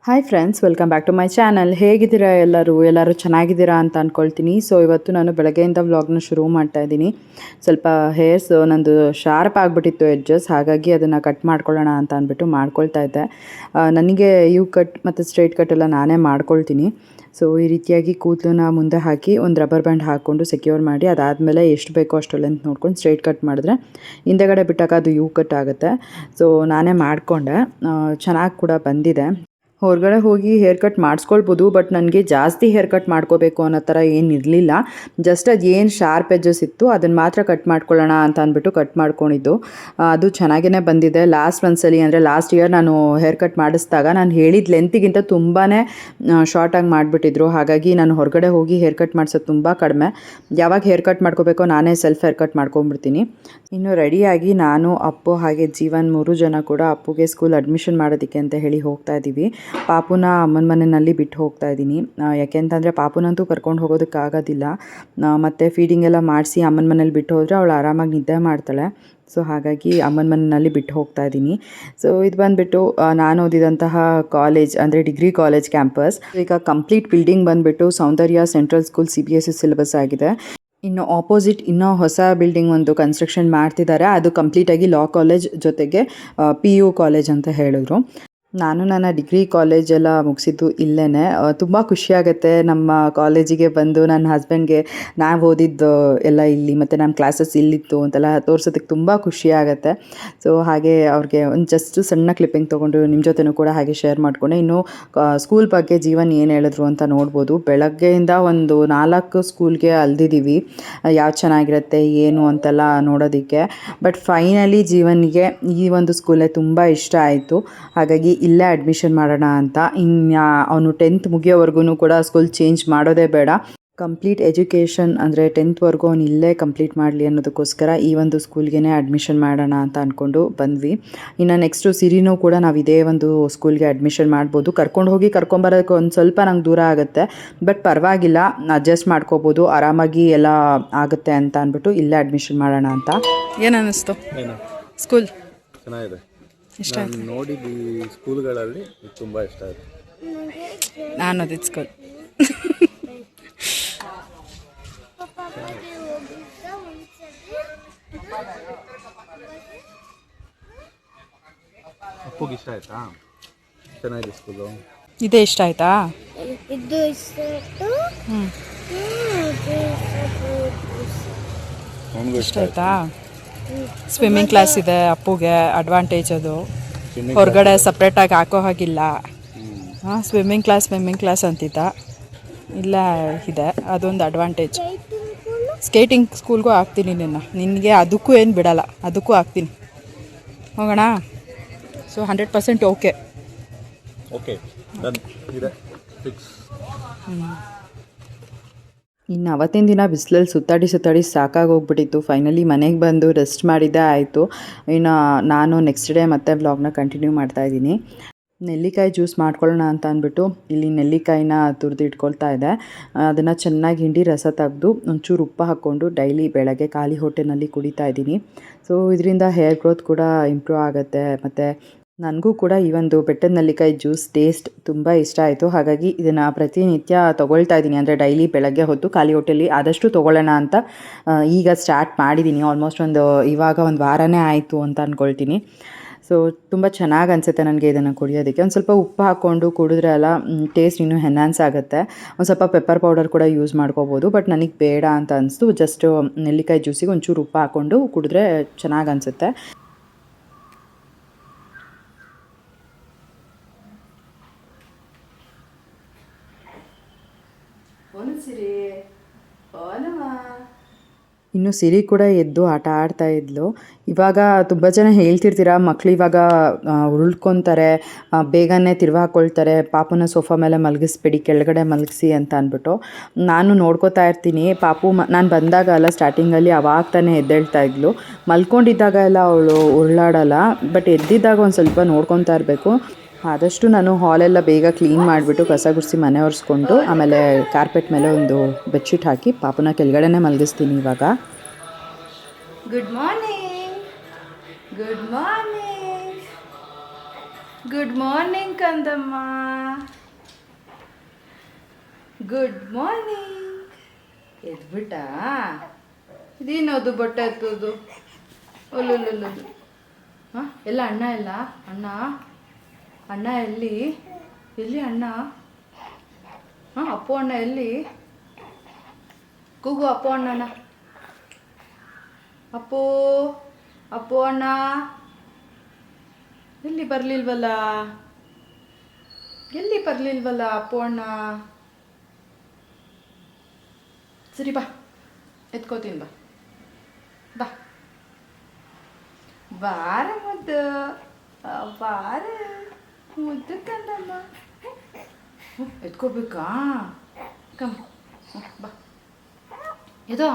Hi friends, welcome back to my channel. ಹೇಗಿದ್ದೀರಾ ಎಲ್ಲರೂ ಚೆನ್ನಾಗಿದ್ದೀರಾ ಅಂತ ಅಂದ್ಕೊಳ್ತೀನಿ. ಸೊ ಇವತ್ತು ನಾನು ಬೆಳಗ್ಗೆಯಿಂದ ವ್ಲಾಗ್ನ ಶುರು ಮಾಡ್ತಾ ಇದ್ದೀನಿ. ಸ್ವಲ್ಪ ಹೇರ್ಸ್ ನಂದು ಶಾರ್ಪ್ ಆಗಿಬಿಟ್ಟಿತ್ತು ಎಡ್ಜಸ್, ಹಾಗಾಗಿ ಅದನ್ನು ಕಟ್ ಮಾಡ್ಕೊಳ್ಳೋಣ ಅಂತ ಅಂದ್ಬಿಟ್ಟು ಮಾಡ್ಕೊಳ್ತಾ ಇದ್ದೆ. ನನಗೆ ಯು ಕಟ್ ಮತ್ತು ಸ್ಟ್ರೈಟ್ ಕಟ್ ಎಲ್ಲ ನಾನೇ ಮಾಡ್ಕೊಳ್ತೀನಿ. ಸೊ ಈ ರೀತಿಯಾಗಿ ಕೂದಲನ್ನ ಮುಂದೆ ಹಾಕಿ ಒಂದು ರಬ್ಬರ್ ಬ್ಯಾಂಡ್ ಹಾಕ್ಕೊಂಡು ಸೆಕ್ಯೂರ್ ಮಾಡಿ, ಅದಾದಮೇಲೆ ಎಷ್ಟು ಬೇಕೋ ಅಷ್ಟು ಲೆಂತ್ ನೋಡ್ಕೊಂಡು ಸ್ಟ್ರೈಟ್ ಕಟ್ ಮಾಡಿದ್ರೆ ಹಿಂದೆಗಡೆ ಬಿಟ್ಟಾಗ ಅದು ಯು ಕಟ್ ಆಗುತ್ತೆ. ಸೊ ನಾನೇ ಮಾಡಿಕೊಂಡೆ, ಚೆನ್ನಾಗಿ ಕೂಡ ಬಂದಿದೆ. ಹೊರಗಡೆ ಹೋಗಿ ಹೇರ್ ಕಟ್ ಮಾಡಿಸ್ಕೊಳ್ಬೋದು, ಬಟ್ ನನಗೆ ಜಾಸ್ತಿ ಹೇರ್ ಕಟ್ ಮಾಡ್ಕೋಬೇಕು ಅನ್ನೋ ಥರ ಏನಿರಲಿಲ್ಲ. ಜಸ್ಟ್ ಅದು ಏನು ಶಾರ್ಪ್ ಎಡ್ಜಸ್ ಇತ್ತು ಅದನ್ನು ಮಾತ್ರ ಕಟ್ ಮಾಡ್ಕೊಳ್ಳೋಣ ಅಂತ ಅಂದ್ಬಿಟ್ಟು ಕಟ್ ಮಾಡ್ಕೊಂಡಿದ್ದು. ಅದು ಚೆನ್ನಾಗೇ ಬಂದಿದೆ. ಒಂದ್ಸಲಿ ಅಂದರೆ ಲಾಸ್ಟ್ ಇಯರ್ ನಾನು ಹೇರ್ ಕಟ್ ಮಾಡಿಸಿದಾಗ ನಾನು ಹೇಳಿದ ಲೆಂತಿಗಿಂತ ತುಂಬಾ ಶಾರ್ಟಾಗಿ ಮಾಡಿಬಿಟ್ಟಿದ್ರು. ಹಾಗಾಗಿ ನಾನು ಹೊರಗಡೆ ಹೋಗಿ ಹೇರ್ ಕಟ್ ಮಾಡಿಸೋದು ತುಂಬ ಕಡಿಮೆ. ಯಾವಾಗ ಹೇರ್ ಕಟ್ ಮಾಡ್ಕೋಬೇಕೋ ನಾನೇ ಸೆಲ್ಫ್ ಹೇರ್ ಕಟ್ ಮಾಡ್ಕೊಂಬಿಡ್ತೀನಿ. ಇನ್ನು ರೆಡಿಯಾಗಿ ನಾನು, ಅಪ್ಪು ಹಾಗೆ ಜೀವನ್ 3 ಜನ ಕೂಡ ಅಪ್ಪುಗೆ ಸ್ಕೂಲ್ ಅಡ್ಮಿಷನ್ ಮಾಡೋದಕ್ಕೆ ಅಂತ ಹೇಳಿ ಹೋಗ್ತಾ ಇದ್ದೀವಿ. ಪಾಪುನ ಅಮ್ಮನ ಮನೆಯಲ್ಲಿ ಬಿಟ್ಟು ಹೋಗ್ತಾ ಇದ್ದೀನಿ. ಯಾಕೆಂತಂದರೆ ಪಾಪುನಂತೂ ಕರ್ಕೊಂಡು ಹೋಗೋದಕ್ಕಾಗೋದಿಲ್ಲ. ಮತ್ತು ಫೀಡಿಂಗ್ ಎಲ್ಲ ಮಾಡಿಸಿ ಅಮ್ಮನ ಮನೇಲಿ ಬಿಟ್ಟು ಹೋದರೆ ಅವಳು ಆರಾಮಾಗಿ ನಿದ್ದೆ ಮಾಡ್ತಾಳೆ. ಸೊ ಹಾಗಾಗಿ ಅಮ್ಮನ ಮನೆಯಲ್ಲಿ ಬಿಟ್ಟು ಹೋಗ್ತಾ ಇದ್ದೀನಿ. ಸೊ ಇದು ಬಂದುಬಿಟ್ಟು ನಾನು ಓದಿದಂತಹ ಕಾಲೇಜ್, ಅಂದರೆ ಡಿಗ್ರಿ ಕಾಲೇಜ್ ಕ್ಯಾಂಪಸ್. ಈಗ ಕಂಪ್ಲೀಟ್ ಬಿಲ್ಡಿಂಗ್ ಬಂದುಬಿಟ್ಟು ಸೌಂದರ್ಯ ಸೆಂಟ್ರಲ್ ಸ್ಕೂಲ್ CBSE ಸಿಲೆಬಸ್ ಆಗಿದೆ. ಇನ್ನು ಆಪೋಸಿಟ್ ಇನ್ನೂ ಹೊಸ ಬಿಲ್ಡಿಂಗ್ ಒಂದು ಕನ್ಸ್ಟ್ರಕ್ಷನ್ ಮಾಡ್ತಿದ್ದಾರೆ. ಅದು ಕಂಪ್ಲೀಟಾಗಿ ಲಾ ಕಾಲೇಜ್ ಜೊತೆಗೆ PU ಕಾಲೇಜ್ ಅಂತ ಹೇಳಿದ್ರು. ನಾನು ನನ್ನ ಡಿಗ್ರಿ ಕಾಲೇಜೆಲ್ಲ ಮುಗಿಸಿದ್ದು ಇಲ್ಲೇ. ತುಂಬ ಖುಷಿಯಾಗುತ್ತೆ ನಮ್ಮ ಕಾಲೇಜಿಗೆ ಬಂದು ನನ್ನ ಹಸ್ಬೆಂಡ್ಗೆ ನಾವು ಓದಿದ್ದು ಎಲ್ಲ ಇಲ್ಲಿ ಮತ್ತು ನಮ್ಮ ಕ್ಲಾಸಸ್ ಇಲ್ಲಿತ್ತು ಅಂತೆಲ್ಲ ತೋರಿಸೋದಕ್ಕೆ ತುಂಬ ಖುಷಿಯಾಗತ್ತೆ. ಸೊ ಹಾಗೆ ಅವ್ರಿಗೆ ಒಂದು ಜಸ್ಟ್ ಸಣ್ಣ ಕ್ಲಿಪ್ಪಿಂಗ್ ತೊಗೊಂಡು ನಿಮ್ಮ ಜೊತೆನೂ ಕೂಡ ಹಾಗೆ ಶೇರ್ ಮಾಡಿಕೊಂಡೆ. ಇನ್ನು ಸ್ಕೂಲ್ ಬಗ್ಗೆ ಜೀವನ್ ಏನು ಹೇಳಿದ್ರು ಅಂತ ನೋಡ್ಬೋದು. ಬೆಳಗ್ಗೆಯಿಂದ ಒಂದು 4 ಸ್ಕೂಲ್ಗೆ ಅಲ್ದಿದ್ದೀವಿ, ಯಾವ್ದು ಚೆನ್ನಾಗಿರುತ್ತೆ ಏನು ಅಂತೆಲ್ಲ ನೋಡೋದಕ್ಕೆ. ಬಟ್ ಫೈನಲಿ ಜೀವನಿಗೆ ಈ ಒಂದು ಸ್ಕೂಲೇ ತುಂಬ ಇಷ್ಟ ಆಯಿತು. ಹಾಗಾಗಿ ಇಲ್ಲೇ ಅಡ್ಮಿಷನ್ ಮಾಡೋಣ ಅಂತ. ಇನ್ನು ಅವನು 10th ಮುಗಿಯೋವರೆಗೂ ಕೂಡ ಸ್ಕೂಲ್ ಚೇಂಜ್ ಮಾಡೋದೇ ಬೇಡ, ಕಂಪ್ಲೀಟ್ ಎಜುಕೇಷನ್ ಅಂದರೆ 10th ಅವನು ಇಲ್ಲೇ ಕಂಪ್ಲೀಟ್ ಮಾಡಲಿ ಅನ್ನೋದಕ್ಕೋಸ್ಕರ ಈ ಒಂದು ಸ್ಕೂಲ್ಗೆ ಅಡ್ಮಿಷನ್ ಮಾಡೋಣ ಅಂತ ಅಂದ್ಕೊಂಡು ಬಂದ್ವಿ. ಇನ್ನು ನೆಕ್ಸ್ಟು ಸಿರಿನೂ ಕೂಡ ನಾವು ಇದೇ ಒಂದು ಸ್ಕೂಲ್ಗೆ ಅಡ್ಮಿಷನ್ ಮಾಡ್ಬೋದು. ಕರ್ಕೊಂಡು ಹೋಗಿ ಕರ್ಕೊಂಬರೋದಕ್ಕೆ ಒಂದು ಸ್ವಲ್ಪ ನಂಗೆ ದೂರ ಆಗುತ್ತೆ, ಬಟ್ ಪರವಾಗಿಲ್ಲ, ಅಡ್ಜಸ್ಟ್ ಮಾಡ್ಕೋಬೋದು, ಆರಾಮಾಗಿ ಎಲ್ಲ ಆಗುತ್ತೆ ಅಂತ ಅಂದ್ಬಿಟ್ಟು ಇಲ್ಲೇ ಅಡ್ಮಿಷನ್ ಮಾಡೋಣ ಅಂತ. ಏನು ಅನ್ನಿಸ್ತು ಸ್ಕೂಲ್? ಚೆನ್ನಾಗಿದೆ, ಇಷ್ಟ ಆಯ್ತು. ನೋಡಿದ ಈ ಸ್ಕೂಲ್ಗಳಲ್ಲಿ ತುಂಬ ಇಷ್ಟ ಆಯಿತು. ನಾನು ಓದಿದ ಸ್ಕೂಲ್ ಅಪ್ಪುಗೆ ಇಷ್ಟ ಆಯ್ತಾ? ಚೆನ್ನಾಗಿದೆ ಸ್ಕೂಲು. ಇದೇ ಇಷ್ಟ ಆಯ್ತಾ? ಇದು ಇಷ್ಟ ಆಯ್ತು. ನನಗೂ ಇಷ್ಟ ಆಯ್ತಾ? ಸ್ವಿಮ್ಮಿಂಗ್ ಕ್ಲಾಸ್ ಇದೆ ಅಪ್ಪುಗೆ, ಅಡ್ವಾಂಟೇಜ್ ಅದು. ಹೊರಗಡೆ ಸಪ್ರೇಟಾಗಿ ಹಾಕೋ ಹಾಗಿಲ್ಲ. ಸ್ವಿಮ್ಮಿಂಗ್ ಕ್ಲಾಸ್ ಅಂತಿದ್ದ, ಇಲ್ಲ ಇದೆ, ಅದೊಂದು ಅಡ್ವಾಂಟೇಜ್. ಸ್ಕೇಟಿಂಗ್ ಸ್ಕೂಲ್ಗೂ ಹಾಕ್ತೀನಿ ನಿನಗೆ, ಅದಕ್ಕೂ ಏನು ಬಿಡಲ್ಲ, ಅದಕ್ಕೂ ಹಾಕ್ತೀನಿ. ಹೋಗೋಣ? So 100% okay. ಇನ್ನು ಅವತ್ತಿನ ದಿನ ಬಿಸಿಲಲ್ಲಿ ಸುತ್ತಾಡಿ ಸಾಕಾಗೋಗ್ಬಿಟ್ಟಿತ್ತು. ಫೈನಲಿ ಮನೆಗೆ ಬಂದು ರೆಸ್ಟ್ ಮಾಡಿದ್ದೇ ಆಯಿತು. ಇನ್ನು ನಾನು ನೆಕ್ಸ್ಟ್ ಡೇ ಮತ್ತೆ ವ್ಲಾಗ್ನ ಕಂಟಿನ್ಯೂ ಮಾಡ್ತಾಯಿದ್ದೀನಿ. ನೆಲ್ಲಿಕಾಯಿ ಜ್ಯೂಸ್ ಮಾಡ್ಕೊಳ್ಳೋಣ ಅಂತ ಅಂದ್ಬಿಟ್ಟು ಇಲ್ಲಿ ನೆಲ್ಲಿಕಾಯಿನ ತುರಿದು ಇಟ್ಕೊಳ್ತಾ ಇದ್ದೆ. ಅದನ್ನು ಚೆನ್ನಾಗಿ ಹಿಂಡಿ ರಸ ತೆಗೆದು ಒಂಚೂರು ಉಪ್ಪು ಹಾಕ್ಕೊಂಡು ಡೈಲಿ ಬೆಳಗ್ಗೆ ಖಾಲಿ ಹೊಟ್ಟೆನಲ್ಲಿ ಕುಡಿತಾ ಇದ್ದೀನಿ. ಸೊ ಇದರಿಂದ ಹೇರ್ ಗ್ರೋತ್ ಕೂಡ ಇಂಪ್ರೂವ್ ಆಗುತ್ತೆ. ಮತ್ತು ನನಗೂ ಕೂಡ ಈ ಒಂದು ಬೆಟ್ಟದ ನೆಲ್ಲಿಕಾಯಿ ಜ್ಯೂಸ್ ಟೇಸ್ಟ್ ತುಂಬ ಇಷ್ಟ ಆಯಿತು. ಹಾಗಾಗಿ ಇದನ್ನು ಪ್ರತಿನಿತ್ಯ ತೊಗೊಳ್ತಾ ಇದ್ದೀನಿ. ಅಂದರೆ ಡೈಲಿ ಬೆಳಗ್ಗೆ ಹೊತ್ತು ಖಾಲಿ ಹೊಟ್ಟೆಲಿ ಆದಷ್ಟು ತೊಗೊಳ್ಳೋಣ ಅಂತ ಈಗ ಸ್ಟಾರ್ಟ್ ಮಾಡಿದ್ದೀನಿ. ಆಲ್ಮೋಸ್ಟ್ ಇವಾಗ ಒಂದು ವಾರನೇ ಆಯಿತು ಅಂತ ಅಂದ್ಕೊಳ್ತೀನಿ. ಸೊ ತುಂಬ ಚೆನ್ನಾಗಿ ಅನಿಸುತ್ತೆ ನನಗೆ ಇದನ್ನು ಕುಡಿಯೋದಕ್ಕೆ. ಒಂದು ಸ್ವಲ್ಪ ಉಪ್ಪು ಹಾಕ್ಕೊಂಡು ಕುಡಿದ್ರೆ ಅಲ್ಲ ಟೇಸ್ಟ್ ಇನ್ನೂ ಎನ್ಹಾನ್ಸ್ ಆಗುತ್ತೆ. ಒಂದು ಸ್ವಲ್ಪ ಪೆಪ್ಪರ್ ಪೌಡರ್ ಕೂಡ ಯೂಸ್ ಮಾಡ್ಕೋಬೋದು, ಬಟ್ ನನಗೆ ಬೇಡ ಅಂತ ಅನಿಸ್ತು. ಜಸ್ಟ್ ನೆಲ್ಲಿಕಾಯಿ ಜ್ಯೂಸಿಗೆ ಒಂಚೂರು ಉಪ್ಪು ಹಾಕ್ಕೊಂಡು ಕುಡಿದ್ರೆ ಚೆನ್ನಾಗಿ ಅನಿಸುತ್ತೆ. ಇನ್ನು ಸಿರಿ ಕೂಡ ಎದ್ದು ಆಟ ಆಡ್ತಾ ಇದ್ಲು. ಇವಾಗ ತುಂಬ ಜನ ಹೇಳ್ತಿರ್ತೀರ, ಮಕ್ಕಳು ಇವಾಗ ಉಳ್ಕೊತಾರೆ, ಬೇಗನೆ ತಿರ್ವಿ ಹಾಕ್ಕೊಳ್ತಾರೆ, ಪಾಪುನ ಸೋಫಾ ಮೇಲೆ ಮಲಗಿಸ್ಬೇಡಿ, ಕೆಳಗಡೆ ಮಲಗಿಸಿ ಅಂತ ಅಂದ್ಬಿಟ್ಟು. ನಾನು ನೋಡ್ಕೋತಾ ಇರ್ತೀನಿ. ಪಾಪು ನಾನು ಬಂದಾಗ ಎಲ್ಲ ಸ್ಟಾರ್ಟಿಂಗಲ್ಲಿ ಅವಾಗ ತಾನೇ ಎದ್ದೇಳ್ತಾ ಇದ್ಲು. ಮಲ್ಕೊಂಡಿದ್ದಾಗ ಎಲ್ಲ ಅವಳು ಉರುಳಾಡಲ್ಲ, ಬಟ್ ಎದ್ದಿದ್ದಾಗ ಒಂದು ಸ್ವಲ್ಪ ನೋಡ್ಕೊತಾ ಇರಬೇಕು. ಆದಷ್ಟು ನಾನು ಹಾಲೆಲ್ಲ ಬೇಗ ಕ್ಲೀನ್ ಮಾಡಿಬಿಟ್ಟು ಕಸ ಗುಡಿಸಿ ಮನೆ ಒರೆಸ್ಕೊಂಡು ಆಮೇಲೆ ಕಾರ್ಪೆಟ್ ಮೇಲೆ ಒಂದು ಬೆಡ್ಶೀಟ್ ಹಾಕಿ ಪಾಪುನ ಕೆಳಗಡೆನೇ ಮಲಗಿಸ್ತೀನಿ ಇವಾಗ. Good morning. ಗುಡ್ ಮಾರ್ನಿಂಗ್ ಕಂದಮ್ಮ. Good morning. ಎದ್ಬಿಟ್ಟ? ಇದೇನದು ಬಟ್ಟೆ ಎತ್ತೋದು? ಒಲ್ಲೊಲ್ಲೊಲ್ಲು. ಹಾಂ, ಎಲ್ಲ ಅಣ್ಣ ಎಲ್ಲ? ಅಣ್ಣ ಎಲ್ಲಿ ಅಣ್ಣ? ಹಾಂ, ಅಪ್ಪು ಅಣ್ಣ ಎಲ್ಲಿ? ಕೂಗು ಅಪ್ಪು ಅಣ್ಣನ. ಅಪ್ಪು ಅಣ್ಣ ಎಲ್ಲಿ ಬರಲಿಲ್ವಲ್ಲ ಅಪ್ಪು ಅಣ್ಣ? ಸರಿ ಬಾ, ಎತ್ಕೋತೀನಿ ಬಾ. ಬಾರ ಮುದ್ದು, ಬಾರ ಮುದ್ದು ಕಂದಮ್ಮ. ಎತ್ಕೋಬೇಕಾ? ಕಮ್ ಬಾ. ಇದೋ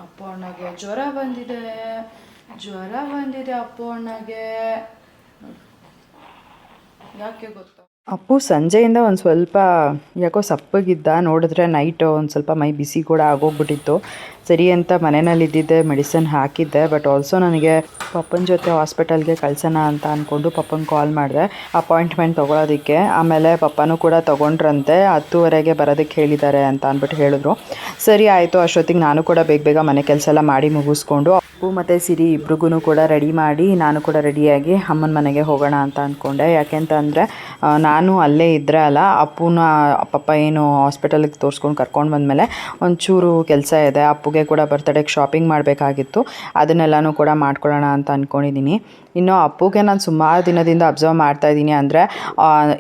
ಅಪ್ಪು ಅಣ್ಣಗೆ ಜ್ವರ ಬಂದಿದೆ ಅಪ್ಪು ಅಣ್ಣಗೆ. ಯಾಕೆ ಗೊತ್ತಾ? ಅಪ್ಪು ಸಂಜೆಯಿಂದ ಒಂದು ಸ್ವಲ್ಪ ಯಾಕೋ ಸಪ್ಪಗಿದ್ದ. ನೋಡಿದ್ರೆ ನೈಟು ಒಂದು ಸ್ವಲ್ಪ ಮೈ ಬಿಸಿ ಕೂಡ ಆಗೋಗ್ಬಿಟ್ಟಿತ್ತು. ಸರಿ ಅಂತ ಮನೆಯಲ್ಲಿದ್ದಿದ್ದೆ, ಮೆಡಿಸಿನ್ ಹಾಕಿದ್ದೆ. ಬಟ್ ಆಲ್ಸೋ ನನಗೆ ಪಪ್ಪನ ಜೊತೆ ಹಾಸ್ಪಿಟಲ್ಗೆ ಕಳ್ಸೋಣ ಅಂತ ಅಂದ್ಕೊಂಡು ಪಪ್ಪಂಗೆ ಕಾಲ್ ಮಾಡಿದೆ ಅಪಾಯಿಂಟ್ಮೆಂಟ್ ತೊಗೊಳೋದಕ್ಕೆ. ಆಮೇಲೆ ಪಪ್ಪನೂ ಕೂಡ ತೊಗೊಂಡ್ರಂತೆ, 10:30ಗೆ ಬರೋದಕ್ಕೆ ಹೇಳಿದ್ದಾರೆ ಅಂತ ಅಂದ್ಬಿಟ್ಟು ಹೇಳಿದ್ರು. ಸರಿ ಆಯಿತು. ಅಷ್ಟೊತ್ತಿಗೆ ನಾನು ಕೂಡ ಬೇಗ ಮನೆ ಕೆಲಸ ಎಲ್ಲ ಮಾಡಿ ಮುಗಿಸ್ಕೊಂಡು ಅಪ್ಪು ಮತ್ತು ಸಿರಿ ಇಬ್ರಿಗೂ ಕೂಡ ರೆಡಿ ಮಾಡಿ ನಾನು ಕೂಡ ರೆಡಿಯಾಗಿ ಅಮ್ಮನ ಮನೆಗೆ ಹೋಗೋಣ ಅಂತ ಅಂದ್ಕೊಂಡೆ. ಯಾಕೆಂತಂದರೆ ನಾನು ಅಲ್ಲೇ ಇದ್ದರೆ ಅಲ್ಲ, ಅಪ್ಪುನ ಪಪ್ಪ ಏನು ಹಾಸ್ಪಿಟಲಿಗೆ ತೋರಿಸ್ಕೊಂಡು ಕರ್ಕೊಂಡು ಬಂದಮೇಲೆ ಒಂಚೂರು ಕೆಲಸ ಇದೆ. ಅಪ್ಪುಗೆ ಕೂಡ ಬರ್ತಡೇಗೆ ಶಾಪಿಂಗ್ ಮಾಡಬೇಕಾಗಿತ್ತು, ಅದನ್ನೆಲ್ಲನೂ ಕೂಡ ಮಾಡ್ಕೊಳ್ಳೋಣ ಅಂತ ಅಂದ್ಕೊಂಡಿದ್ದೀನಿ. ಇನ್ನು ಅಪ್ಪುಗೆ ನಾನು ಸುಮಾರು ದಿನದಿಂದ ಅಬ್ಸರ್ವ್ ಮಾಡ್ತಾಯಿದ್ದೀನಿ. ಅಂದರೆ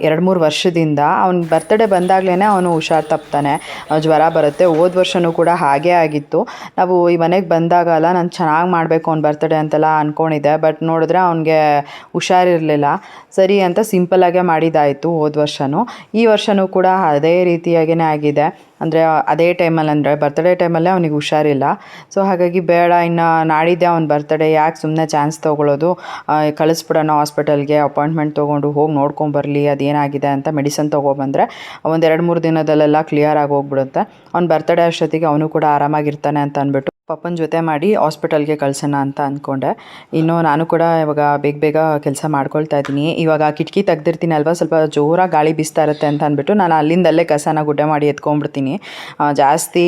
2-3 ವರ್ಷದಿಂದ ಅವ್ನ ಬರ್ತಡೇ ಬಂದಾಗಲೇ ಅವನು ಹುಷಾರು ತಪ್ತಾನೆ, ಜ್ವರ ಬರುತ್ತೆ. ಹೋದ ವರ್ಷವೂ ಕೂಡ ಹಾಗೇ ಆಗಿತ್ತು. ನಾವು ಈ ಮನೆಗೆ ಬಂದಾಗಲ್ಲ ನಾನು ಚೆನ್ನಾಗಿ ಮಾಡಬೇಕು ಅವ್ನ ಬರ್ತಡೇ ಅಂತೆಲ್ಲ ಅಂದ್ಕೊಂಡಿದ್ದೆ. ಬಟ್ ನೋಡಿದ್ರೆ ಅವನಿಗೆ ಹುಷಾರಿರಲಿಲ್ಲ. ಸರಿ ಅಂತ ಸಿಂಪಲ್ಲಾಗೆ ಮಾಡಿದ್ದಾಯಿತು ಹೋದ ವರ್ಷವೂ. ಈ ವರ್ಷವೂ ಕೂಡ ಅದೇ ರೀತಿಯಾಗೇ ಆಗಿದೆ. ಅಂದರೆ ಅದೇ ಟೈಮಲ್ಲಿ, ಅಂದರೆ ಬರ್ತಡೇ ಟೈಮಲ್ಲೇ ಅವನಿಗೆ ಹುಷಾರಿಲ್ಲ. ಸೊ ಹಾಗಾಗಿ ಬೇಡ, ಇನ್ನು ನಾಡಿದ್ದೆ ಅವ್ನ ಬರ್ತಡೇ, ಯಾಕೆ ಸುಮ್ಮನೆ ಚಾನ್ಸ್ ತೊಗೊಳ್ಳೋದು, ಕಳಿಸ್ಬಿಡೋಣ ಹಾಸ್ಪಿಟಲ್ಗೆ, ಅಪಾಯಿಂಟ್ಮೆಂಟ್ ತೊಗೊಂಡು ಹೋಗಿ ನೋಡ್ಕೊಂಬರಲಿ ಅದೇನಾಗಿದೆ ಅಂತ. ಮೆಡಿಸನ್ ತೊಗೊಬಂದರೆ ಒಂದು 2-3 ದಿನದಲ್ಲೆಲ್ಲ ಕ್ಲಿಯರ್ ಆಗಿ ಹೋಗ್ಬಿಡುತ್ತೆ. ಅವ್ನ ಬರ್ತಡೇ ಅಷ್ಟೊತ್ತಿಗೆ ಅವನು ಕೂಡ ಆರಾಮಾಗಿರ್ತಾನೆ ಅಂತ ಅಂದ್ಬಿಟ್ಟು ಪಪ್ಪನ ಜೊತೆ ಮಾಡಿ ಹಾಸ್ಪಿಟಲ್ಗೆ ಕಳ್ಸೋಣ ಅಂತ ಅಂದ್ಕೊಂಡೆ. ಇನ್ನು ನಾನು ಕೂಡ ಇವಾಗ ಬೇಗ ಕೆಲಸ ಮಾಡ್ಕೊಳ್ತಾ ಇದ್ದೀನಿ. ಇವಾಗ ಕಿಟಕಿ ತೆಗ್ದಿರ್ತೀನಿ ಅಲ್ವಾ, ಸ್ವಲ್ಪ ಜೋರಾಗಿ ಗಾಳಿ ಬೀಸ್ತಾ ಇರುತ್ತೆ ಅಂತ ಅಂದ್ಬಿಟ್ಟು ನಾನು ಅಲ್ಲಿಂದಲ್ಲೇ ಕಸನ ಗುಡ್ಡೆ ಮಾಡಿ ಎತ್ಕೊಂಡ್ಬಿಡ್ತೀನಿ. ಜಾಸ್ತಿ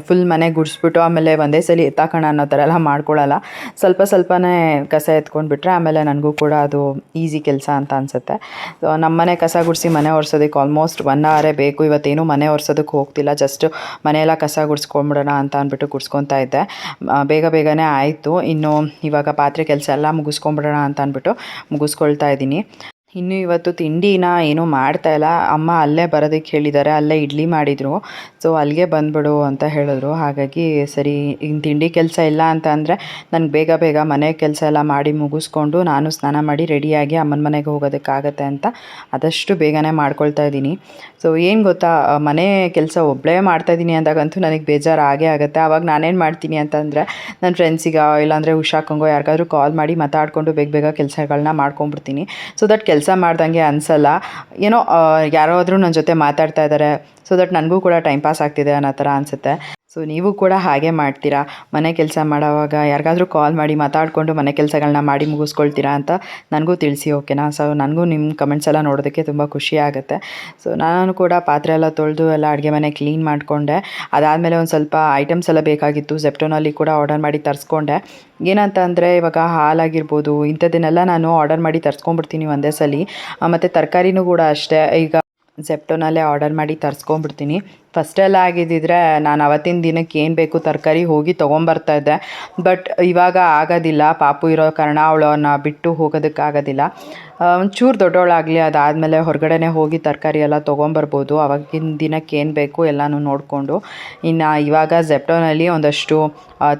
ಫುಲ್ ಮನೆ ಗುಡಿಸ್ಬಿಟ್ಟು ಆಮೇಲೆ ಒಂದೇ ಸಲ ಎತ್ತಾಕೋಣ ಅನ್ನೋ ಥರ ಎಲ್ಲ ಮಾಡ್ಕೊಳ್ಳಲ್ಲ. ಸ್ವಲ್ಪನೇ ಕಸ ಎತ್ಕೊಂಡ್ಬಿಟ್ರೆ ಆಮೇಲೆ ನನಗೂ ಕೂಡ ಅದು ಈಸಿ ಕೆಲಸ ಅಂತ ಅನಿಸುತ್ತೆ. ನಮ್ಮ ಮನೆ ಕಸ ಗುಡಿಸಿ ಮನೆ ಒರೆಸೋದಕ್ಕೆ ಆಲ್ಮೋಸ್ಟ್ 1 ಅವರೇ ಬೇಕು. ಇವತ್ತೇನು ಮನೆ ಒರೆಸೋದಕ್ಕೆ ಹೋಗ್ತಿಲ್ಲ, ಜಸ್ಟ್ ಮನೆಯೆಲ್ಲ ಕಸ ಗುಡಿಸ್ಕೊಂಬಿಡೋಣ ಅಂತ ಅಂದ್ಬಿಟ್ಟು ಗುಡಿಸ್ಕೊತಾ ಇದ್ದೆ. ಬೇಗನೆ ಆಯಿತು. ಇನ್ನು ಇವಾಗ ಪಾತ್ರೆ ಕೆಲಸ ಎಲ್ಲ ಮುಗಿಸ್ಕೊಂಬಿಡೋಣ ಅಂತ ಅಂದ್ಬಿಟ್ಟು ಮುಗಿಸ್ಕೊಳ್ತಾ ಇದ್ದೀನಿ. ಇನ್ನು ಇವತ್ತು ತಿಂಡಿನ ಏನೂ ಮಾಡ್ತಾಯಿಲ್ಲ. ಅಮ್ಮ ಅಲ್ಲೇ ಬರೋದಕ್ಕೆ ಹೇಳಿದ್ದಾರೆ, ಅಲ್ಲೇ ಇಡ್ಲಿ ಮಾಡಿದರು. ಸೊ ಅಲ್ಲಿಗೆ ಬಂದುಬಿಡು ಅಂತ ಹೇಳಿದ್ರು. ಹಾಗಾಗಿ ಸರಿ, ಇನ್ನು ತಿಂಡಿ ಕೆಲಸ ಇಲ್ಲ ಅಂತ ಅಂದರೆ ನನಗೆ ಬೇಗ ಮನೆ ಕೆಲಸ ಎಲ್ಲ ಮಾಡಿ ಮುಗಿಸ್ಕೊಂಡು ನಾನು ಸ್ನಾನ ಮಾಡಿ ರೆಡಿಯಾಗಿ ಅಮ್ಮನ ಮನೆಗೆ ಹೋಗೋದಕ್ಕಾಗತ್ತೆ ಅಂತ ಆದಷ್ಟು ಬೇಗನೆ ಮಾಡ್ಕೊಳ್ತಾ ಇದ್ದೀನಿ. ಸೊ ಏನು ಗೊತ್ತಾ, ಮನೆ ಕೆಲಸ ಒಬ್ಬಳೇ ಮಾಡ್ತಾಯಿದ್ದೀನಿ ಅಂದಾಗಂತೂ ನನಗೆ ಬೇಜಾರು ಆಗೇ ಆಗುತ್ತೆ. ಆವಾಗ ನಾನೇನು ಮಾಡ್ತೀನಿ ಅಂತಂದರೆ ನನ್ನ ಫ್ರೆಂಡ್ಸಿಗೆ ಇಲ್ಲಾಂದರೆ ಉಷಾಕಂಗೋ ಯಾರಿಗಾದ್ರೂ ಕಾಲ್ ಮಾಡಿ ಮಾತಾಡಿಕೊಂಡು ಬೇಗ ಕೆಲಸಗಳನ್ನ ಮಾಡ್ಕೊಂಡ್ಬಿಡ್ತೀನಿ. ಸೊ ದಟ್ ಕೆಲಸ ಮಾಡ್ದಂಗೆ ಅನಿಸಲ್ಲ. ಏನೋ ಯಾರಾದರೂ ನನ್ನ ಜೊತೆ ಮಾತಾಡ್ತಾ ಇದ್ದಾರೆ, ಸೊ ದಟ್ ನನಗೂ ಕೂಡ ಟೈಮ್ ಪಾಸ್ ಆಗ್ತಿದೆ ಅನ್ನೋ ಥರ ಅನಿಸುತ್ತೆ. ಸೊ ನೀವು ಕೂಡ ಹಾಗೆ ಮಾಡ್ತೀರಾ? ಮನೆ ಕೆಲಸ ಮಾಡೋವಾಗ ಯಾರಿಗಾದ್ರೂ ಕಾಲ್ ಮಾಡಿ ಮಾತಾಡಿಕೊಂಡು ಮನೆ ಕೆಲಸಗಳನ್ನ ಮಾಡಿ ಮುಗಿಸ್ಕೊಳ್ತೀರಾ ಅಂತ ನನಗೂ ತಿಳಿಸಿ, ಓಕೆನಾ? ಸೊ ನನಗೂ ನಿಮ್ಮ ಕಮೆಂಟ್ಸ್ ಎಲ್ಲ ನೋಡೋದಕ್ಕೆ ತುಂಬ ಖುಷಿ ಆಗುತ್ತೆ. ಸೊ ನಾನು ಕೂಡ ಪಾತ್ರೆ ಎಲ್ಲ ತೊಳೆದು ಎಲ್ಲ ಅಡುಗೆ ಮನೆ ಕ್ಲೀನ್ ಮಾಡಿಕೊಂಡೆ. ಅದಾದಮೇಲೆ ಒಂದು ಸ್ವಲ್ಪ ಐಟಮ್ಸ್ ಎಲ್ಲ ಬೇಕಾಗಿತ್ತು, ಜೆಪ್ಟೋನಲ್ಲಿ ಕೂಡ ಆರ್ಡರ್ ಮಾಡಿ ತರಿಸ್ಕೊಂಡೆ. ಏನಂತ ಅಂದರೆ ಇವಾಗ ಹಾಲಾಗಿರ್ಬೋದು ಇಂಥದ್ದನ್ನೆಲ್ಲ ನಾನು ಆರ್ಡರ್ ಮಾಡಿ ತರಿಸ್ಕೊಂಡ್ಬಿಡ್ತೀನಿ ಒಂದೇ ಸಲ. ಮತ್ತು ತರಕಾರಿನೂ ಕೂಡ ಅಷ್ಟೇ, ಈಗ ಜೆಪ್ಟೋನಲ್ಲೇ ಆರ್ಡರ್ ಮಾಡಿ ತರಿಸ್ಕೊಂಡ್ಬಿಡ್ತೀನಿ. ಫಸ್ಟೆಲ್ಲ ಆಗಿದ್ದಿದ್ರೆ ನಾನು ಅವತ್ತಿನ ದಿನಕ್ಕೆ ಏನು ಬೇಕು ತರಕಾರಿ ಹೋಗಿ ತೊಗೊಂಬರ್ತಾಯಿದ್ದೆ. ಬಟ್ ಇವಾಗ ಆಗೋದಿಲ್ಲ, ಪಾಪು ಇರೋ ಕಾರಣ ಅವಳನ್ನ ಬಿಟ್ಟು ಹೋಗೋದಕ್ಕಾಗೋದಿಲ್ಲ. ಒಂಚೂರು ದೊಡ್ಡವಳಾಗಲಿ, ಅದಾದಮೇಲೆ ಹೊರಗಡೆನೇ ಹೋಗಿ ತರಕಾರಿ ಎಲ್ಲ ತೊಗೊಂಬರ್ಬೋದು. ಆವಾಗಿನ ದಿನಕ್ಕೆ ಏನು ಬೇಕು ಎಲ್ಲನೂ ನೋಡಿಕೊಂಡು. ಇನ್ನು ಇವಾಗ ಜೆಪ್ಟೋನಲ್ಲಿ ಒಂದಷ್ಟು